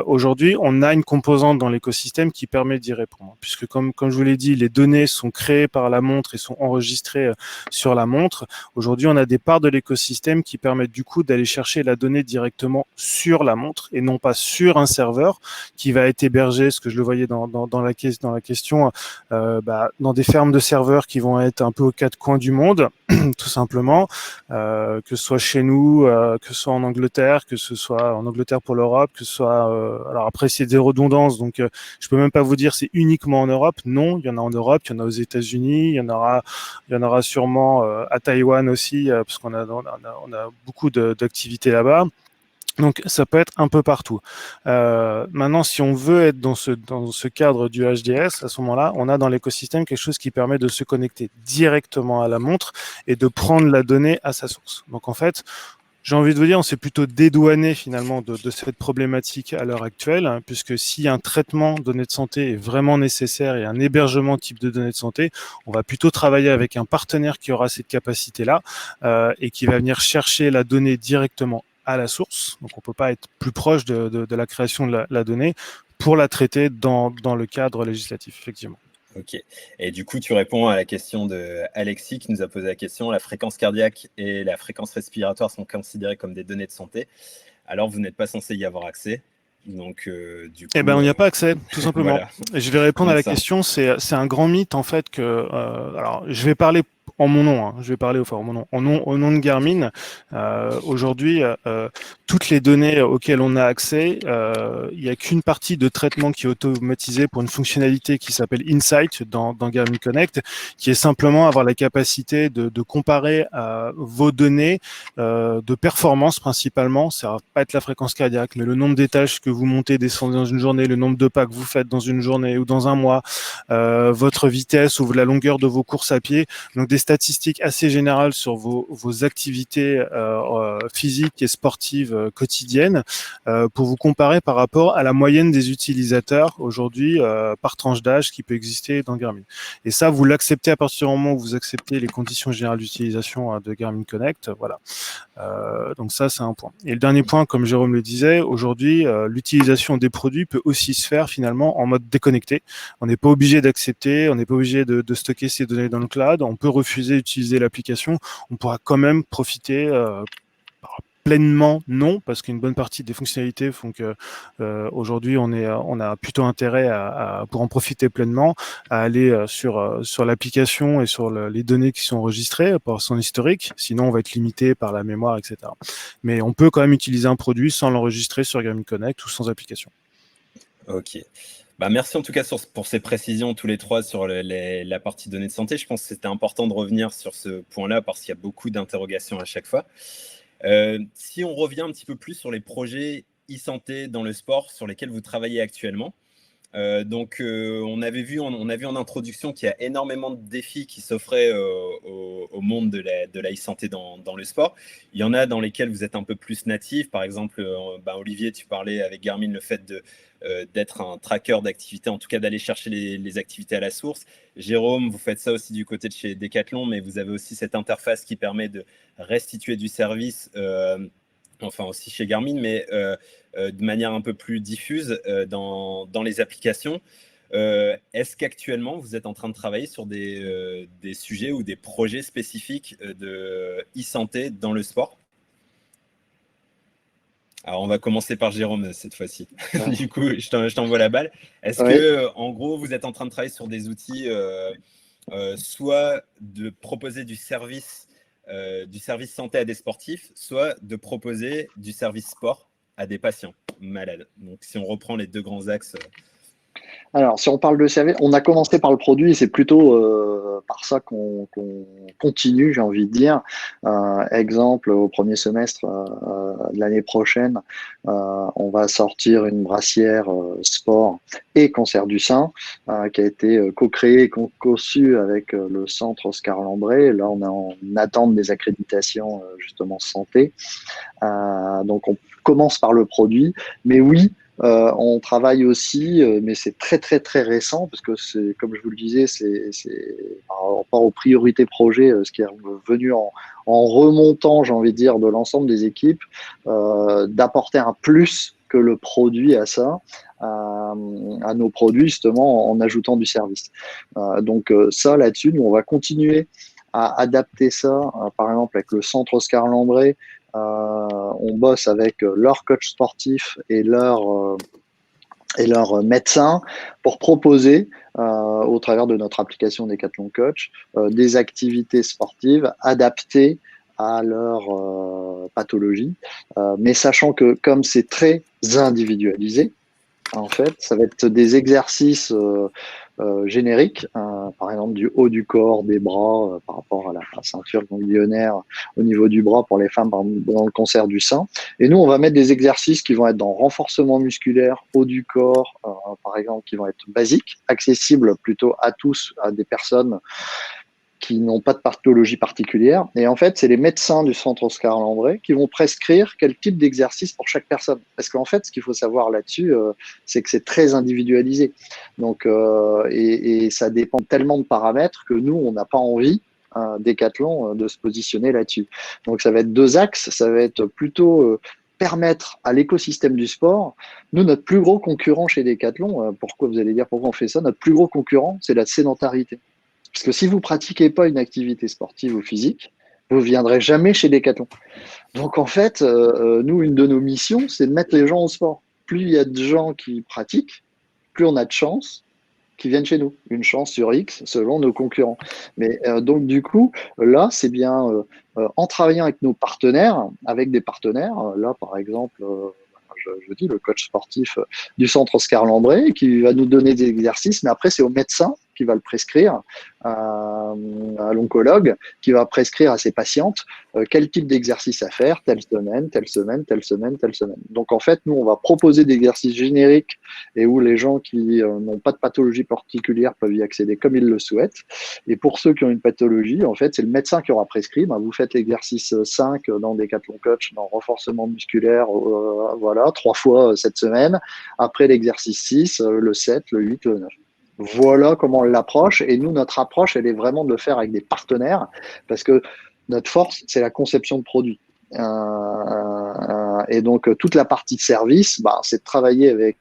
Aujourd'hui, on a une composante dans l'écosystème qui permet d'y répondre, puisque comme je vous l'ai dit, les données sont créées par la montre et sont enregistrées sur la montre. Aujourd'hui, on a des parts de l'écosystème qui permettent du coup d'aller chercher la la donnée directement sur la montre et non pas sur un serveur qui va être hébergé, ce que je le voyais dans la question, dans des fermes de serveurs qui vont être un peu aux quatre coins du monde, tout simplement, que ce soit chez nous, que ce soit en Angleterre, que ce soit en Angleterre pour l'Europe, que ce soit... alors après, c'est des redondances, donc je peux même pas vous dire c'est uniquement en Europe. Non, il y en a en Europe, il y en a aux États-Unis, il y en aura sûrement à Taïwan aussi, parce qu'on a beaucoup d'activités là-bas. Donc, ça peut être un peu partout. Maintenant, si on veut être dans ce cadre du HDS, à ce moment-là, on a dans l'écosystème quelque chose qui permet de se connecter directement à la montre et de prendre la donnée à sa source. Donc, en fait, j'ai envie de vous dire, on s'est plutôt dédouané finalement de cette problématique à l'heure actuelle, hein, puisque si un traitement de données de santé est vraiment nécessaire et un hébergement type de données de santé, on va plutôt travailler avec un partenaire qui aura cette capacité-là et qui va venir chercher la donnée directement à la source. Donc, on peut pas être plus proche de la création de la donnée pour la traiter dans le cadre législatif, effectivement. Ok. Et du coup, tu réponds à la question de Alexis qui nous a posé la question. La fréquence cardiaque et la fréquence respiratoire sont considérées comme des données de santé. Alors, vous n'êtes pas censé y avoir accès. Donc, du coup, on n'y a pas accès, tout simplement. Voilà. Et je vais répondre à la question. C'est un grand mythe, en fait, que... alors, je vais parler en mon nom, hein. Je vais parler au nom. Au nom de Garmin, aujourd'hui, toutes les données auxquelles on a accès, il n'y a qu'une partie de traitement qui est automatisée pour une fonctionnalité qui s'appelle Insight dans Garmin Connect, qui est simplement avoir la capacité de comparer vos données de performance principalement. Ça va pas être la fréquence cardiaque, mais le nombre d'étages que vous montez, descendez dans une journée, le nombre de pas que vous faites dans une journée ou dans un mois, votre vitesse ou la longueur de vos courses à pied. Donc des statistiques assez générales sur vos activités physiques et sportives quotidiennes pour vous comparer par rapport à la moyenne des utilisateurs aujourd'hui par tranche d'âge qui peut exister dans Garmin. Et ça, vous l'acceptez à partir du moment où vous acceptez les conditions générales d'utilisation de Garmin Connect. Voilà. Donc ça, c'est un point. Et le dernier point, comme Jérôme le disait, aujourd'hui, l'utilisation des produits peut aussi se faire finalement en mode déconnecté. On n'est pas obligé d'accepter, on n'est pas obligé de stocker ces données dans le cloud. On peut refuser d'utiliser l'application. On pourra quand même profiter pleinement, non, parce qu'une bonne partie des fonctionnalités font que aujourd'hui on a plutôt intérêt pour en profiter pleinement à aller sur l'application et sur les données qui sont enregistrées par son historique. Sinon, on va être limité par la mémoire, etc. Mais on peut quand même utiliser un produit sans l'enregistrer sur Garmin Connect ou sans application. Ok. Merci en tout cas pour ces précisions tous les trois sur la partie données de santé. Je pense que c'était important de revenir sur ce point-là parce qu'il y a beaucoup d'interrogations à chaque fois. Si on revient un petit peu plus sur les projets e-santé dans le sport sur lesquels vous travaillez actuellement, on a vu en introduction qu'il y a énormément de défis qui s'offraient au monde de la e-santé dans le sport. Il y en a dans lesquels vous êtes un peu plus natif. Par exemple, Olivier, tu parlais avec Garmin le fait d'être un tracker d'activité, en tout cas d'aller chercher les activités à la source. Jérôme, vous faites ça aussi du côté de chez Decathlon, mais vous avez aussi cette interface qui permet de restituer du service, enfin aussi chez Garmin, mais de manière un peu plus diffuse dans les applications. Est-ce qu'actuellement, vous êtes en train de travailler sur des sujets ou des projets spécifiques de e-santé dans le sport ? Alors, on va commencer par Jérôme cette fois-ci. Du coup, je t'envoie la balle. Est-ce que, en gros, vous êtes en train de travailler sur des outils, soit de proposer du service santé à des sportifs, soit de proposer du service sport à des patients malades? Donc, si on reprend les deux grands axes. Alors, si on parle de service, on a commencé par le produit et c'est plutôt par ça qu'on continue, j'ai envie de dire. Exemple, au premier semestre de l'année prochaine, on va sortir une brassière sport et cancer du sein qui a été co-créée et conçue avec le centre Oscar Lambré. Là, on est en attente des accréditations justement santé. Donc, on commence par le produit. Mais oui, on travaille aussi, mais c'est très très très récent parce que c'est, comme je vous le disais, c'est par rapport aux priorités projet, ce qui est venu en remontant, j'ai envie de dire, de l'ensemble des équipes, d'apporter un plus que le produit à ça, à nos produits justement en ajoutant du service. Donc ça là-dessus, nous on va continuer à adapter ça, par exemple avec le centre Oscar Lambré. on bosse avec leur coach sportif et leur médecin pour proposer, au travers de notre application Decathlon Coach, des activités sportives adaptées à leur pathologie, mais sachant que comme c'est très individualisé, en fait, ça va être des exercices génériques, par exemple du haut du corps, des bras, par rapport à la ceinture ganglionnaire au niveau du bras pour les femmes dans le cancer du sein. Et nous, on va mettre des exercices qui vont être dans renforcement musculaire, haut du corps, par exemple, qui vont être basiques, accessibles plutôt à tous, à des personnes qui n'ont pas de pathologie particulière. Et en fait, c'est les médecins du centre Oscar Landré qui vont prescrire quel type d'exercice pour chaque personne. Parce qu'en fait, ce qu'il faut savoir là-dessus, c'est que c'est très individualisé. Donc, et ça dépend tellement de paramètres que nous, on n'a pas envie, Decathlon, de se positionner là-dessus. Donc, ça va être deux axes. Ça va être plutôt permettre à l'écosystème du sport. Nous, notre plus gros concurrent chez Decathlon, pourquoi vous allez dire pourquoi on fait ça, notre plus gros concurrent, c'est la sédentarité. Parce que si vous pratiquez pas une activité sportive ou physique, vous viendrez jamais chez Decathlon. Donc en fait, nous, une de nos missions, c'est de mettre les gens au sport. Plus il y a de gens qui pratiquent, plus on a de chances qu'ils viennent chez nous. Une chance sur X selon nos concurrents. Mais donc du coup, là, c'est bien en travaillant avec nos partenaires, avec des partenaires. Là, par exemple, je dis le coach sportif du centre Oscar Landré qui va nous donner des exercices, mais après, c'est au médecin qui va le prescrire, à l'oncologue qui va prescrire à ses patientes quel type d'exercice à faire, telle semaine, telle semaine, telle semaine, telle semaine. Donc en fait, nous, on va proposer des exercices génériques et où les gens qui n'ont pas de pathologie particulière peuvent y accéder comme ils le souhaitent. Et pour ceux qui ont une pathologie, en fait, c'est le médecin qui aura prescrit. Ben, vous faites l'exercice 5 dans Decathlon Coach, dans renforcement musculaire, voilà, 3 fois cette semaine. Après l'exercice 6, le 7, le 8, le 9. Voilà comment on l'approche. Et nous, notre approche, elle est vraiment de le faire avec des partenaires parce que notre force, c'est la conception de produits. Et donc, toute la partie de service, bah, c'est de travailler avec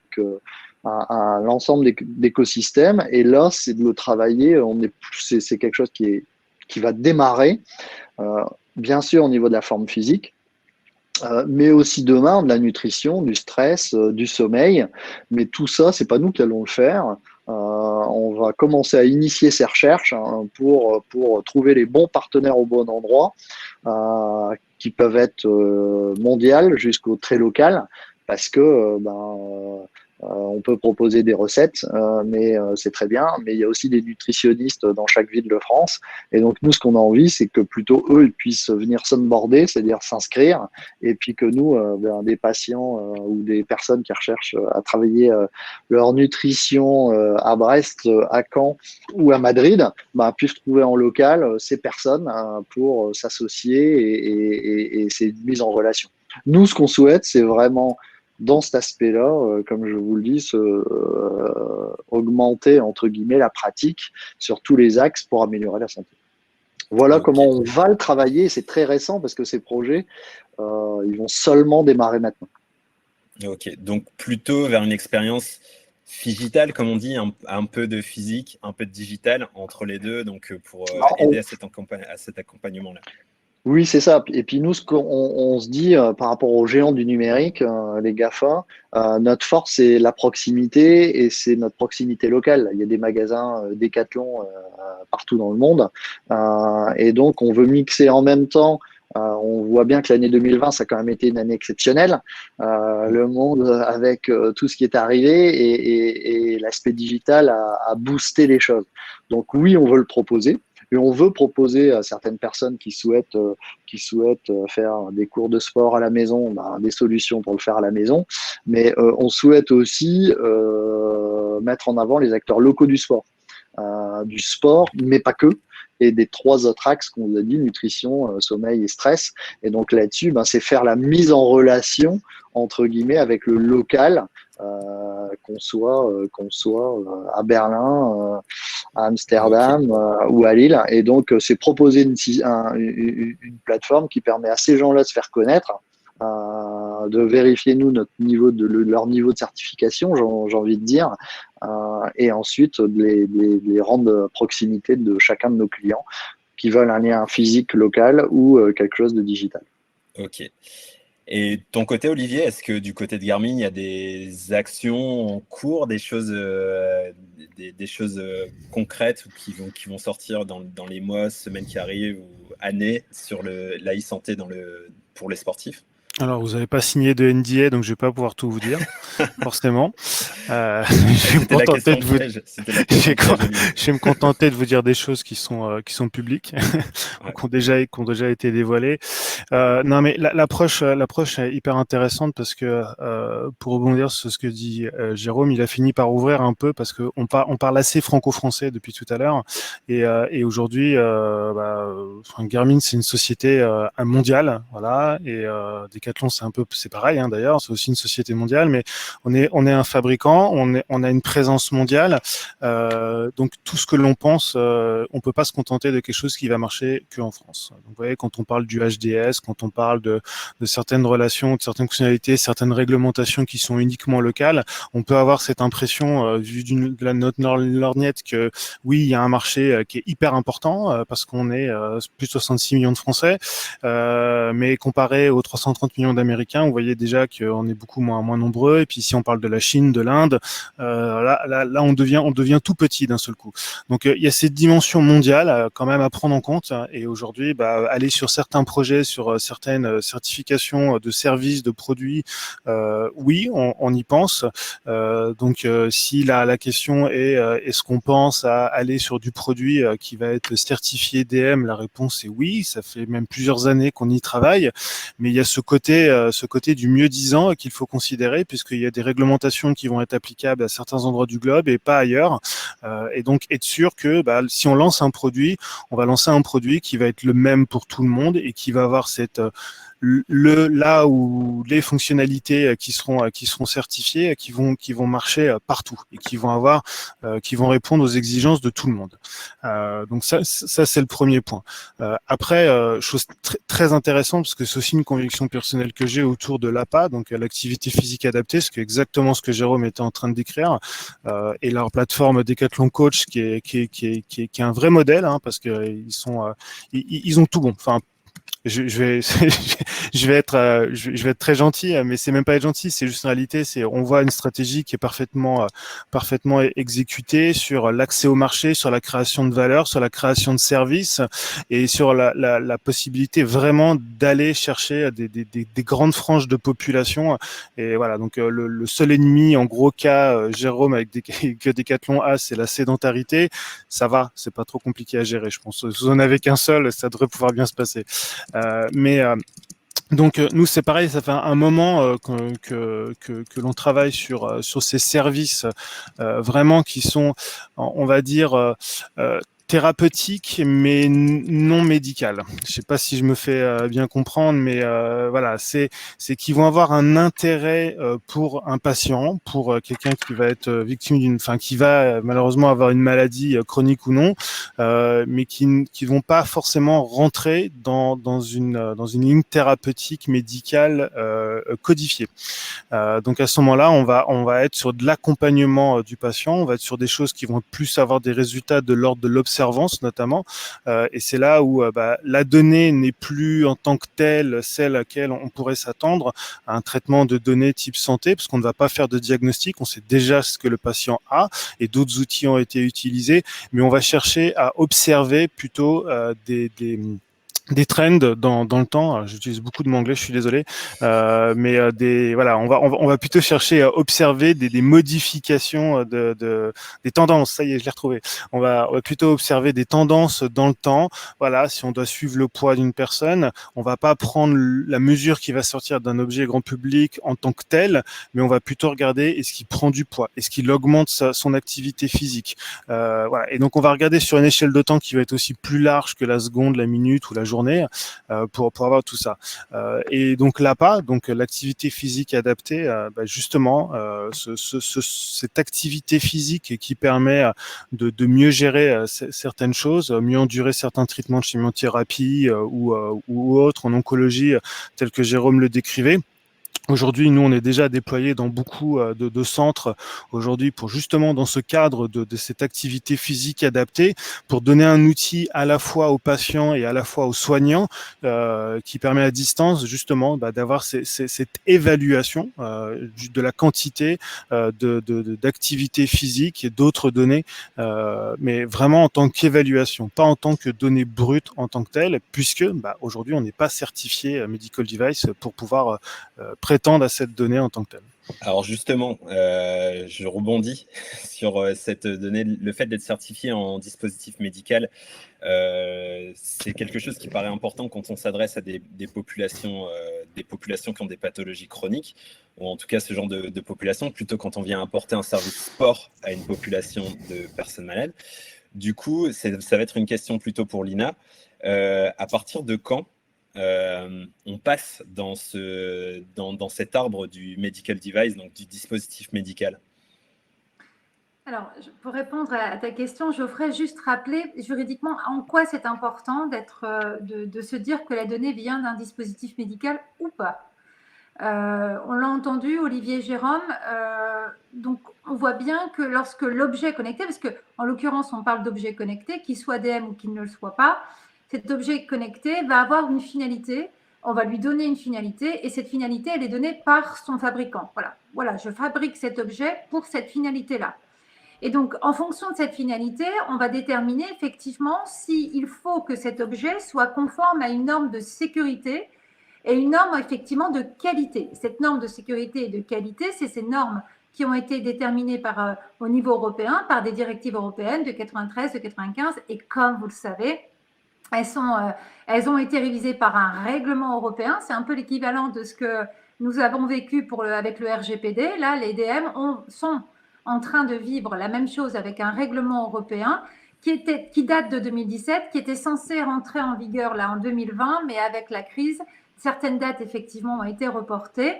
l'ensemble d'écosystèmes. Et là, c'est de le travailler. C'est quelque chose qui va démarrer, bien sûr, au niveau de la forme physique. Mais aussi demain, de la nutrition, du stress, du sommeil. Mais tout ça, c'est pas nous qui allons le faire. On va commencer à initier ces recherches pour trouver les bons partenaires au bon endroit, qui peuvent être mondiales jusqu'au très local, parce que on peut proposer des recettes, mais c'est très bien. Mais il y a aussi des nutritionnistes dans chaque ville de France. Et donc, nous, ce qu'on a envie, c'est que plutôt eux, ils puissent venir s'onboarder, c'est-à-dire s'inscrire, et puis que nous, des patients ou des personnes qui recherchent à travailler leur nutrition à Brest, à Caen ou à Madrid, puissent trouver en local ces personnes pour s'associer et c'est une mise en relation. Nous, ce qu'on souhaite, c'est vraiment dans cet aspect-là, comme je vous le dis, augmenter, entre guillemets, la pratique sur tous les axes pour améliorer la santé. Voilà comment on va le travailler. C'est très récent parce que ces projets, ils vont seulement démarrer maintenant. Ok, donc plutôt vers une expérience digitale, comme on dit, un peu de physique, un peu de digital entre les deux, donc pour aider à cet accompagnement-là. Oui, c'est ça. Et puis nous, ce qu'on se dit par rapport aux géants du numérique, les GAFA, notre force, c'est la proximité et c'est notre proximité locale. Il y a des magasins Decathlon partout dans le monde. Et donc, on veut mixer en même temps. On voit bien que l'année 2020, ça a quand même été une année exceptionnelle. Le monde, avec tout ce qui est arrivé et l'aspect digital a boosté les choses. Donc oui, on veut le proposer. Et on veut proposer à certaines personnes qui souhaitent faire des cours de sport à la maison, des solutions pour le faire à la maison. Mais on souhaite aussi mettre en avant les acteurs locaux du sport, mais pas que. Et des 3 autres axes qu'on vous a dit, nutrition, sommeil et stress. Et donc là-dessus, c'est faire la mise en relation, entre guillemets, avec le local, qu'on soit à Berlin, à Amsterdam ou à Lille. Et donc, c'est proposer une plateforme qui permet à ces gens-là de se faire connaître, de vérifier leur niveau de certification, j'ai envie de dire, et ensuite de les rendre à proximité de chacun de nos clients qui veulent un lien physique local ou quelque chose de digital. Ok. Et de ton côté, Olivier, est-ce que du côté de Garmin, il y a des actions en cours, des choses, des choses concrètes qui vont sortir dans les mois, semaines qui arrivent ou années sur la e-santé pour les sportifs? Alors, vous n'avez pas signé de NDA, donc je vais pas pouvoir tout vous dire, forcément. Je vais me C'était la contenter question de vous, piège. C'était la question piège, Olivier. je vais me contenter de vous dire des choses qui sont publiques, Ouais. qui ont déjà été dévoilées. Non, mais l'approche est hyper intéressante parce que pour rebondir sur ce que dit Jérôme, il a fini par ouvrir un peu parce que on parle assez franco-français depuis tout à l'heure et aujourd'hui, Garmin c'est une société mondiale, voilà, et Decathlon c'est pareil hein, d'ailleurs, c'est aussi une société mondiale, mais on est un fabricant, on a une présence mondiale, donc tout ce que l'on pense, on peut pas se contenter de quelque chose qui va marcher que en France. Donc vous voyez, quand on parle du HDS, quand on parle de certaines relations, de certaines fonctionnalités, certaines réglementations qui sont uniquement locales, on peut avoir cette impression vu de notre lorgnette que oui, il y a un marché qui est hyper important parce qu'on est plus de 66 millions de Français, mais comparé aux 330 millions d'Américains, vous voyez déjà qu'on est beaucoup moins nombreux. Et puis si on parle de la Chine, de l'Inde, là on devient tout petit d'un seul coup. Donc il y a cette dimension mondiale quand même à prendre en compte. Et aujourd'hui, aller sur certains projets, sur certaines certifications de services, de produits, oui, on y pense. Donc si la question est est-ce qu'on pense à aller sur du produit qui va être certifié DM, la réponse est oui. Ça fait même plusieurs années qu'on y travaille, mais il y a ce côté du mieux-disant qu'il faut considérer puisqu'il y a des réglementations qui vont être applicables à certains endroits du globe et pas ailleurs. Et donc être sûr que si on lance un produit, on va lancer un produit qui va être le même pour tout le monde et qui va avoir cette là où les fonctionnalités qui seront certifiées, qui vont marcher partout et qui vont répondre aux exigences de tout le monde. Donc ça c'est le premier point. Après, chose très intéressante parce que c'est aussi une conviction personnelle que j'ai autour de l'APA, donc l'activité physique adaptée, ce qui est exactement ce que Jérôme était en train de décrire, et leur plateforme Decathlon Coach qui est un vrai modèle parce que ils ont tout bon. Enfin, je vais je vais être très gentil, mais c'est même pas être gentil, c'est juste une réalité. C'est on voit une stratégie qui est parfaitement exécutée sur l'accès au marché, sur la création de valeur, sur la création de services et sur la possibilité vraiment d'aller chercher des grandes franges de population. Et voilà, donc le seul ennemi en gros cas, Jérôme que Decathlon a, c'est la sédentarité. Ça va, c'est pas trop compliqué à gérer, je pense. Si vous en avez qu'un seul, ça devrait pouvoir bien se passer. Donc nous c'est pareil, ça fait un moment que l'on travaille sur ces services vraiment qui sont, on va dire, thérapeutiques mais non médicales. Je sais pas si je me fais bien comprendre, mais voilà, c'est qu'ils vont avoir un intérêt pour un patient, pour quelqu'un qui va être victime qui va malheureusement avoir une maladie chronique ou non, mais qui vont pas forcément rentrer dans une ligne thérapeutique médicale codifiée. Donc à ce moment-là, on va être sur de l'accompagnement du patient, on va être sur des choses qui vont plus avoir des résultats de l'ordre de l'observance notamment, et c'est là où la donnée n'est plus en tant que telle celle à laquelle on pourrait s'attendre à un traitement de données type santé, parce qu'on ne va pas faire de diagnostic, on sait déjà ce que le patient a, et d'autres outils ont été utilisés, mais on va chercher à observer plutôt des trends dans le temps. Alors, j'utilise beaucoup de mots anglais, je suis désolé, mais voilà, on va plutôt chercher à observer des modifications des tendances. Ça y est, je l'ai retrouvé. On va plutôt observer des tendances dans le temps. Voilà, si on doit suivre le poids d'une personne, on va pas prendre la mesure qui va sortir d'un objet grand public en tant que tel, mais on va plutôt regarder est-ce qu'il prend du poids, est-ce qu'il augmente son activité physique. Voilà, et donc on va regarder sur une échelle de temps qui va être aussi plus large que la seconde, la minute ou la journée pour avoir tout ça. Et donc l'APA, donc l'activité physique adaptée, justement, cette activité physique qui permet de mieux gérer certaines choses, mieux endurer certains traitements de chimiothérapie ou autres en oncologie, tels que Jérôme le décrivait. Aujourd'hui, nous, on est déjà déployés dans beaucoup de centres aujourd'hui pour justement dans ce cadre de cette activité physique adaptée, pour donner un outil à la fois aux patients et à la fois aux soignants qui permet à distance justement d'avoir cette évaluation de la quantité d'activité physique et d'autres données, mais vraiment en tant qu'évaluation, pas en tant que données brutes en tant que telles, puisque aujourd'hui, on n'est pas certifié medical device pour pouvoir prétendent à cette donnée en tant que telle. Alors justement, je rebondis sur cette donnée. Le fait d'être certifié en dispositif médical, c'est quelque chose qui paraît important quand on s'adresse à des populations qui ont des pathologies chroniques, ou en tout cas ce genre de population, plutôt quand on vient apporter un service sport à une population de personnes malades. Du coup, ça va être une question plutôt pour Lina. À partir de quand on passe dans cet arbre du medical device, donc du dispositif médical? Alors, pour répondre à ta question, Geoffrey, juste rappeler juridiquement en quoi c'est important de se dire que la donnée vient d'un dispositif médical ou pas. On l'a entendu, Olivier Jérôme, donc on voit bien que lorsque l'objet est connecté, parce qu'en l'occurrence on parle d'objet connecté, qu'il soit DM ou qu'il ne le soit pas, cet objet connecté va avoir une finalité, on va lui donner une finalité et cette finalité elle est donnée par son fabricant. Voilà, je fabrique cet objet pour cette finalité-là. Et donc, en fonction de cette finalité, on va déterminer effectivement s'il faut que cet objet soit conforme à une norme de sécurité et une norme effectivement de qualité. Cette norme de sécurité et de qualité, c'est ces normes qui ont été déterminées au niveau européen par des directives européennes de 93, de 95 et comme vous le savez, elles ont été révisées par un règlement européen. C'est un peu l'équivalent de ce que nous avons vécu avec le RGPD. Là, les DM sont en train de vivre la même chose avec un règlement européen qui date de 2017, qui était censé rentrer en vigueur là en 2020, mais avec la crise, certaines dates effectivement ont été reportées.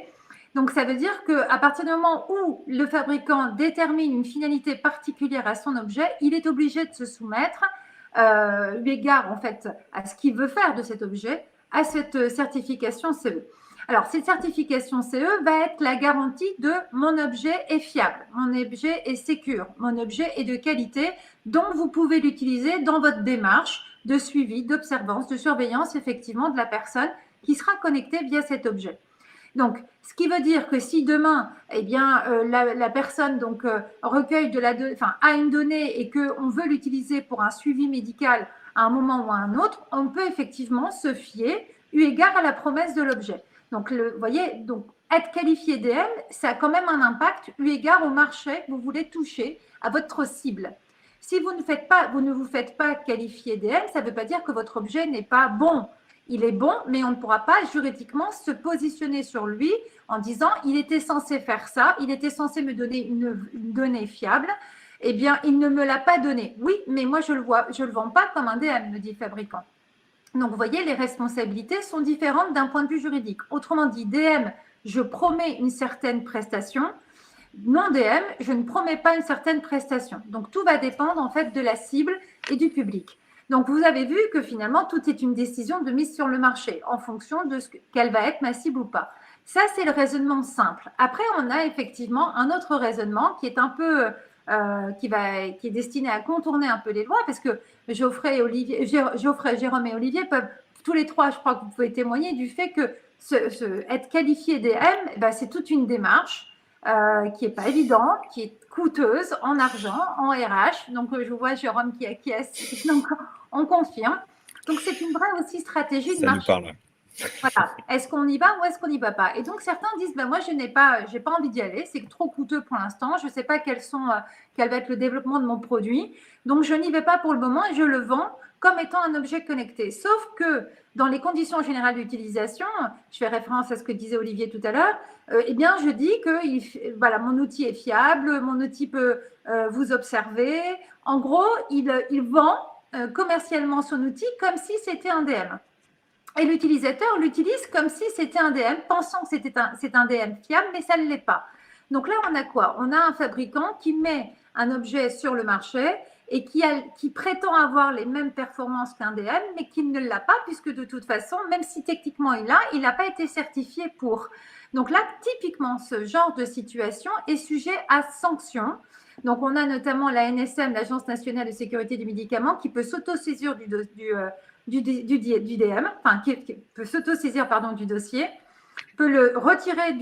Donc ça veut dire qu'à partir du moment où le fabricant détermine une finalité particulière à son objet, il est obligé de se soumettre, eu égard en fait à ce qu'il veut faire de cet objet, à cette certification CE. Alors, cette certification CE va être la garantie de mon objet est fiable, mon objet est sécure, mon objet est de qualité, dont vous pouvez l'utiliser dans votre démarche de suivi, d'observance, de surveillance effectivement de la personne qui sera connectée via cet objet. Donc, ce qui veut dire que si demain, la personne recueille a une donnée et qu'on veut l'utiliser pour un suivi médical à un moment ou à un autre, on peut effectivement se fier eu égard à la promesse de l'objet. Donc, vous voyez, donc être qualifié DM, ça a quand même un impact eu égard au marché que vous voulez toucher, à votre cible. Si vous ne vous faites pas qualifier DM, ça ne veut pas dire que votre objet n'est pas bon. Il est bon, mais on ne pourra pas juridiquement se positionner sur lui en disant il était censé faire ça, il était censé me donner une donnée fiable. Eh bien, il ne me l'a pas donné. Oui, mais moi, je le vends pas comme un DM, me dit le fabricant. Donc, vous voyez, les responsabilités sont différentes d'un point de vue juridique. Autrement dit, DM, je promets une certaine prestation. Non DM, je ne promets pas une certaine prestation. Donc, tout va dépendre en fait de la cible et du public. Donc, vous avez vu que finalement, tout est une décision de mise sur le marché en fonction de quelle va être ma cible ou pas. Ça, c'est le raisonnement simple. Après, on a effectivement un autre raisonnement qui est un peu... qui est destiné à contourner un peu les lois, parce que Geoffrey, Jérôme et Olivier peuvent, tous les trois, je crois que vous pouvez témoigner du fait que être qualifié DM, c'est toute une démarche qui n'est pas évidente, qui est coûteuse en argent, en RH. Donc, je vois Jérôme qui acquiesce, donc on confirme. Donc, c'est une vraie aussi stratégie de marché. Ça nous parle. Voilà. Est-ce qu'on y va ou est-ce qu'on n'y va pas? Et donc, certains disent, moi, je n'ai pas envie d'y aller, c'est trop coûteux pour l'instant, je ne sais pas quel va être le développement de mon produit, donc je n'y vais pas pour le moment et je le vends comme étant un objet connecté. Sauf que dans les conditions générales d'utilisation, je fais référence à ce que disait Olivier tout à l'heure, je dis que mon outil est fiable, mon outil peut vous observer. En gros, il vend commercialement son outil comme si c'était un DM. Et l'utilisateur l'utilise comme si c'était un DM, pensant que c'est un DM fiable, mais ça ne l'est pas. Donc là, on a quoi? On a un fabricant qui met un objet sur le marché et qui prétend avoir les mêmes performances qu'un DM, mais qui ne l'a pas, puisque de toute façon, même si techniquement il n'a pas été certifié pour. Donc là, typiquement, ce genre de situation est sujet à sanction. Donc, on a notamment la NSM, l'Agence nationale de sécurité du médicament, qui peut s'autosaisir du DM, enfin, qui peut s'autosaisir du dossier, peut le retirer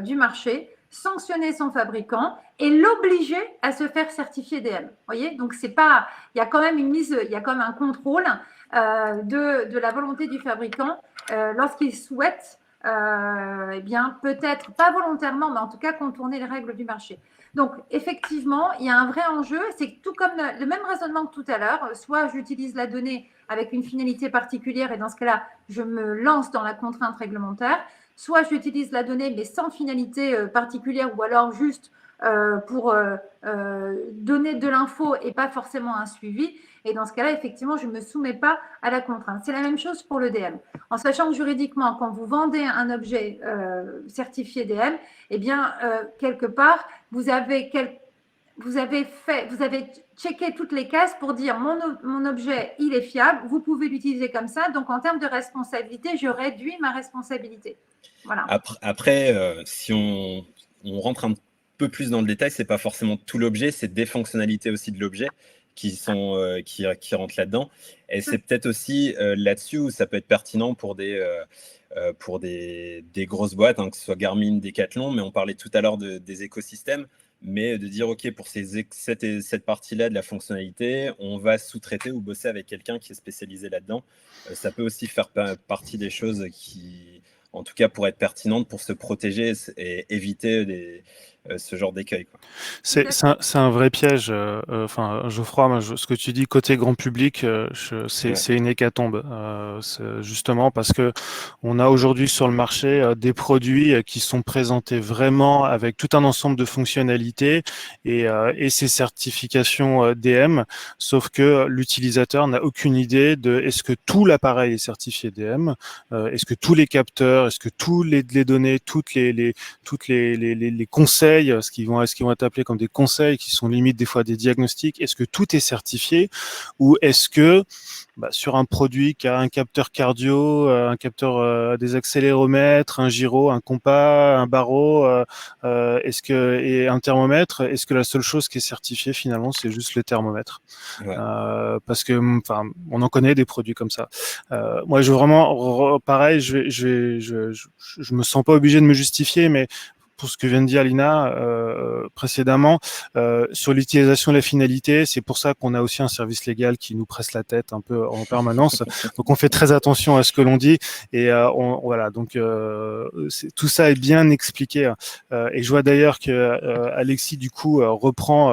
du marché, sanctionner son fabricant et l'obliger à se faire certifier DM. Vous voyez, donc c'est pas, il y a quand même il y a quand même un contrôle de la volonté du fabricant lorsqu'il souhaite, eh bien peut-être pas volontairement, mais en tout cas contourner les règles du marché. Donc effectivement, il y a un vrai enjeu. C'est tout comme le même raisonnement que tout à l'heure. Soit j'utilise la donnée avec une finalité particulière et dans ce cas-là, je me lance dans la contrainte réglementaire. Soit j'utilise la donnée mais sans finalité particulière ou alors juste pour donner de l'info et pas forcément un suivi. Et dans ce cas-là, effectivement, je ne me soumets pas à la contrainte. C'est la même chose pour le DM. En sachant que juridiquement, quand vous vendez un objet certifié DM, eh bien, quelque part, vous avez checké toutes les cases pour dire mon objet, il est fiable, vous pouvez l'utiliser comme ça. Donc, en termes de responsabilité, je réduis ma responsabilité. Voilà. Après, si on rentre un peu plus dans le détail, c'est pas forcément tout l'objet, c'est des fonctionnalités aussi de l'objet qui rentrent là-dedans. Et c'est peut-être aussi là-dessus où ça peut être pertinent pour des grosses boîtes, hein, que ce soit Garmin, Decathlon, mais on parlait tout à l'heure des écosystèmes, mais de dire, OK, pour cette partie-là de la fonctionnalité, on va sous-traiter ou bosser avec quelqu'un qui est spécialisé là-dedans. Ça peut aussi faire partie des choses qui, en tout cas, pourraient être pertinentes pour se protéger et éviter ce genre d'écueil. C'est un vrai piège. Geoffroy, ce que tu dis côté grand public, c'est une hécatombe. Justement parce que on a aujourd'hui sur le marché des produits qui sont présentés vraiment avec tout un ensemble de fonctionnalités et ces certifications DM, sauf que l'utilisateur n'a aucune idée de est-ce que tout l'appareil est certifié DM, est-ce que tous les capteurs, est-ce que tous les données, toutes les conseils, ce qui vont être appelés comme des conseils, qui sont limite des fois des diagnostics, est-ce que tout est certifié ou est-ce que sur un produit qui a un capteur cardio, un capteur des accéléromètres, un gyro, un compas, un barreau, et un thermomètre, est-ce que la seule chose qui est certifiée finalement c'est juste le thermomètre? Parce que on en connaît des produits comme ça. Moi je veux vraiment pareil, je me sens pas obligé de me justifier, mais pour ce que vient de dire Lina précédemment, sur l'utilisation de la finalité, c'est pour ça qu'on a aussi un service légal qui nous presse la tête un peu en permanence. Donc on fait très attention à ce que l'on dit et voilà. Donc tout ça est bien expliqué. Et je vois d'ailleurs que Alexis du coup reprend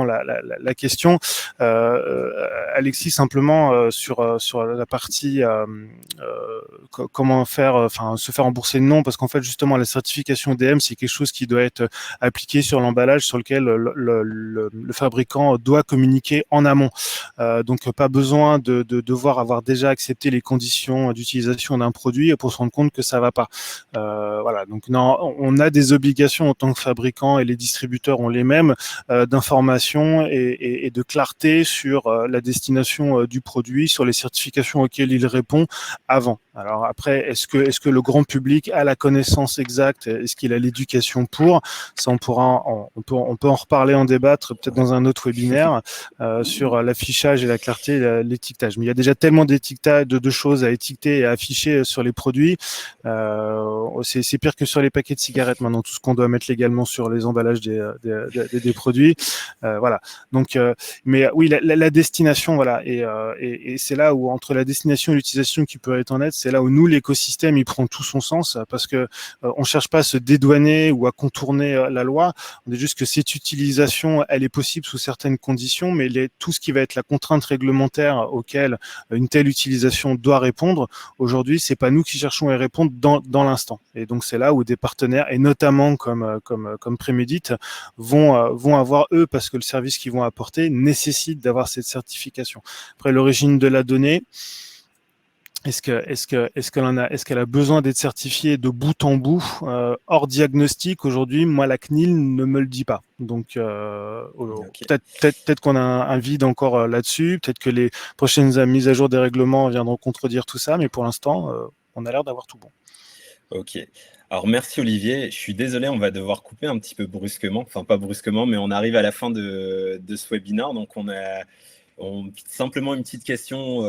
la question. Alexis simplement sur la partie comment faire, se faire rembourser le nom, parce qu'en fait justement la certification DM, c'est quelque chose qui doit être appliqué sur l'emballage sur lequel le fabricant doit communiquer en amont. Donc, pas besoin de devoir avoir déjà accepté les conditions d'utilisation d'un produit pour se rendre compte que ça va pas. Voilà. Donc, non, on a des obligations en tant que fabricant et les distributeurs ont les mêmes d'information et de clarté sur la destination du produit, sur les certifications auxquelles il répond avant. Alors après, est-ce que le grand public a la connaissance exacte? Est-ce qu'il a l'éducation pour? Ça, on peut en reparler, en débattre peut-être dans un autre webinaire sur l'affichage et la clarté et l'étiquetage. Mais il y a déjà tellement d'étiquetage, de choses à étiqueter et à afficher sur les produits. C'est pire que sur les paquets de cigarettes maintenant, tout ce qu'on doit mettre légalement sur les emballages des produits. Voilà. Donc, mais oui, la destination, voilà. Et c'est là où entre la destination et l'utilisation qui peut être en net, c'est là où nous, l'écosystème, il prend tout son sens parce que on cherche pas à se dédouaner ou à contourner la loi. On dit juste que cette utilisation, elle est possible sous certaines conditions, mais tout ce qui va être la contrainte réglementaire auquel une telle utilisation doit répondre, aujourd'hui, c'est pas nous qui cherchons à y répondre dans l'instant. Et donc, c'est là où des partenaires, et notamment comme Prémédit, vont avoir eux, parce que le service qu'ils vont apporter nécessite d'avoir cette certification. Après, l'origine de la donnée, Est-ce qu'elle a besoin d'être certifiée de bout en bout hors diagnostic aujourd'hui? Moi, la CNIL ne me le dit pas. Donc, Ok. peut-être qu'on a un vide encore là-dessus. Peut-être que les prochaines mises à jour des règlements viendront contredire tout ça. Mais pour l'instant, on a l'air d'avoir tout bon. Ok. Alors merci Olivier. Je suis désolé, on va devoir couper un petit peu brusquement. Enfin, pas brusquement, mais on arrive à la fin de ce webinaire. Donc, simplement une petite question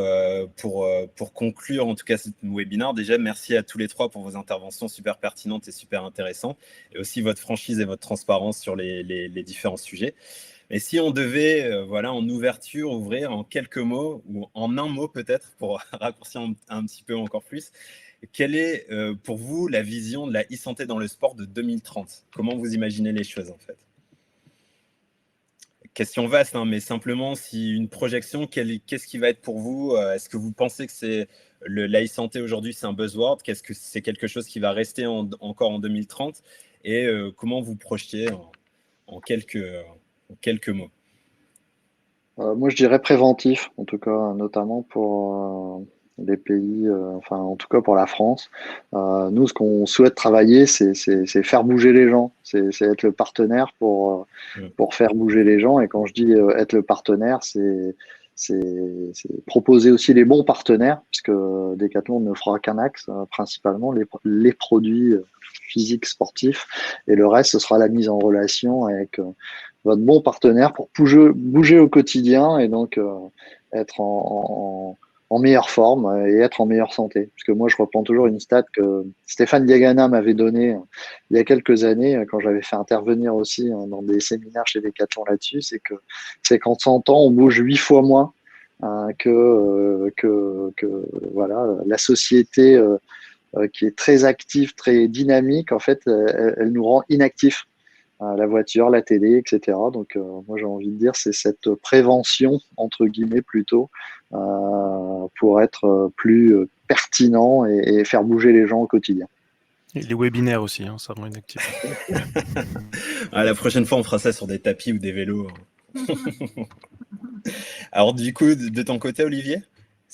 pour conclure en tout cas ce webinaire. Déjà, merci à tous les trois pour vos interventions super pertinentes et super intéressantes, et aussi votre franchise et votre transparence sur les différents sujets. Mais si on devait, en ouverture, ouvrir en quelques mots, ou en un mot peut-être, pour raccourcir un petit peu encore plus, quelle est pour vous la vision de la e-santé dans le sport de 2030? Comment vous imaginez les choses en fait? Question vaste, hein, mais simplement, si une projection, qu'est-ce qui va être pour vous? Est-ce que vous pensez que la e-santé aujourd'hui, c'est un buzzword? Qu'est-ce que c'est quelque chose qui va rester encore en 2030? Et comment vous projetez en quelques mots? Moi, je dirais préventif, en tout cas, notamment pour les pays, enfin, en tout cas pour la France. Nous, ce qu'on souhaite travailler, c'est faire bouger les gens, c'est être le partenaire pour faire bouger les gens. Et quand je dis être le partenaire, c'est proposer aussi les bons partenaires, puisque Decathlon ne fera qu'un axe, principalement les produits physiques sportifs, et le reste, ce sera la mise en relation avec votre bon partenaire pour bouger au quotidien, et donc être en meilleure forme et être en meilleure santé. Parce que moi, je reprends toujours une stat que Stéphane Diagana m'avait donnée il y a quelques années, quand j'avais fait intervenir aussi dans des séminaires chez Decathlon là-dessus, c'est qu'en 100 ans, on bouge 8 fois moins que voilà, la société qui est très active, très dynamique, en fait, elle nous rend inactifs. La voiture, la télé, etc. Donc, moi, j'ai envie de dire, c'est cette prévention, entre guillemets, plutôt, pour être plus pertinent et faire bouger les gens au quotidien. Et les webinaires aussi, hein, ça rend une activité. La prochaine fois, on fera ça sur des tapis ou des vélos. Alors, du coup, de ton côté, Olivier,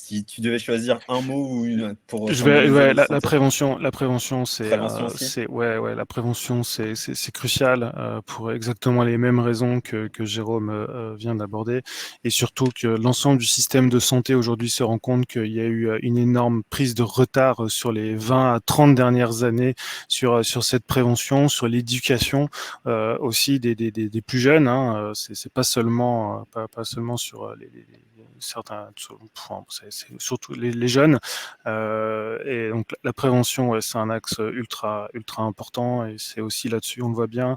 si tu devais choisir un mot ou une pour la prévention, c'est la prévention, c'est crucial pour exactement les mêmes raisons que Jérôme vient d'aborder, et surtout que l'ensemble du système de santé aujourd'hui se rend compte qu'il y a eu une énorme prise de retard sur les 20 à 30 dernières années sur cette prévention, sur l'éducation aussi des plus jeunes. Hein, c'est pas seulement sur certains, c'est surtout les jeunes, et donc la prévention, c'est un axe ultra important, et c'est aussi là-dessus, on le voit bien,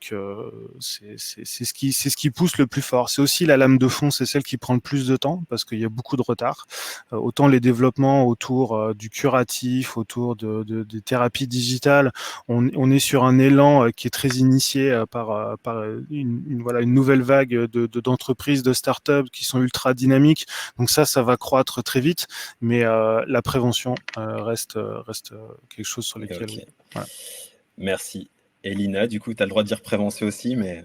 que c'est ce qui pousse le plus fort. C'est aussi la lame de fond, c'est celle qui prend le plus de temps parce qu'il y a beaucoup de retard. Autant les développements autour du curatif, autour des thérapies digitales, on est sur un élan qui est très initié par une nouvelle vague d'entreprises, de start-up qui sont ultra dynamiques. Donc ça va croître très vite, mais la prévention reste quelque chose sur lequel... Okay. Voilà. Merci. Et Lina, du coup, tu as le droit de dire prévention aussi, mais...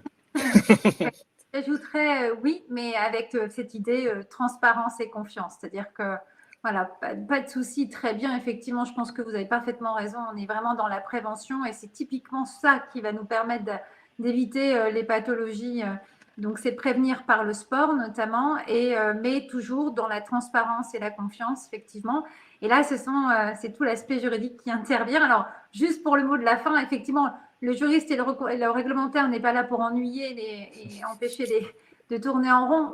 J'ajouterais oui, mais avec cette idée transparence et confiance. C'est-à-dire que, voilà, pas de souci, très bien, effectivement, je pense que vous avez parfaitement raison. On est vraiment dans la prévention, et c'est typiquement ça qui va nous permettre d'éviter les pathologies. Donc, c'est prévenir par le sport notamment, mais toujours dans la transparence et la confiance, effectivement. Et là, c'est tout l'aspect juridique qui intervient. Alors, juste pour le mot de la fin, effectivement, le juriste et le réglementaire n'est pas là pour ennuyer et empêcher de tourner en rond.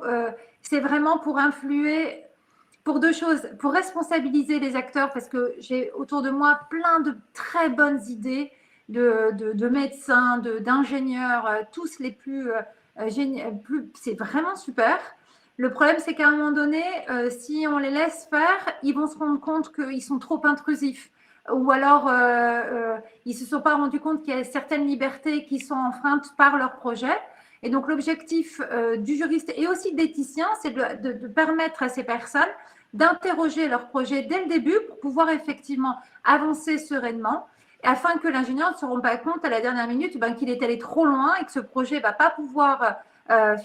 C'est vraiment pour influer, pour deux choses, pour responsabiliser les acteurs, parce que j'ai autour de moi plein de très bonnes idées de médecins, d'ingénieurs, tous les plus c'est vraiment super. Le problème, c'est qu'à un moment donné, si on les laisse faire, ils vont se rendre compte qu'ils sont trop intrusifs. Ou alors, ils ne se sont pas rendus compte qu'il y a certaines libertés qui sont enfreintes par leur projet. Et donc, l'objectif du juriste et aussi d'éthicien, c'est de permettre à ces personnes d'interroger leur projet dès le début pour pouvoir effectivement avancer sereinement, afin que l'ingénieur ne se rende pas compte à la dernière minute qu'il est allé trop loin et que ce projet ne va pas pouvoir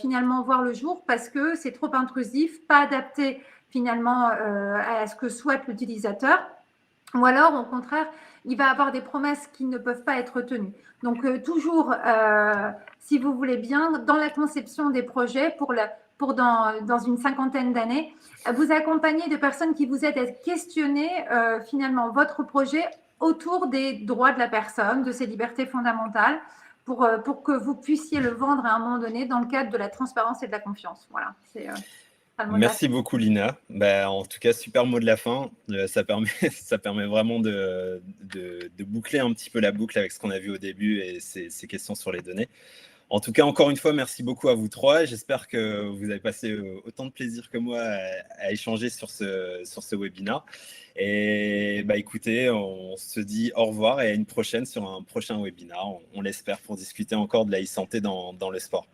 finalement voir le jour parce que c'est trop intrusif, pas adapté finalement à ce que souhaite l'utilisateur. Ou alors, au contraire, il va avoir des promesses qui ne peuvent pas être tenues. Donc, toujours, si vous voulez bien, dans la conception des projets, dans une cinquantaine d'années, vous accompagnez de personnes qui vous aident à questionner finalement votre projet autour des droits de la personne, de ses libertés fondamentales, pour que vous puissiez le vendre à un moment donné dans le cadre de la transparence et de la confiance. Voilà, c'est ça le mot de la fin. Merci beaucoup, Lina. En tout cas, super mot de la fin. Ça permet vraiment de boucler un petit peu la boucle avec ce qu'on a vu au début et ces questions sur les données. En tout cas, encore une fois, merci beaucoup à vous trois. J'espère que vous avez passé autant de plaisir que moi à échanger sur ce webinaire. Et écoutez, on se dit au revoir et à une prochaine sur un prochain webinaire. On l'espère, pour discuter encore de la e-santé dans le sport.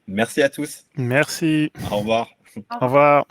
Merci à tous. Merci. Au revoir. Au revoir.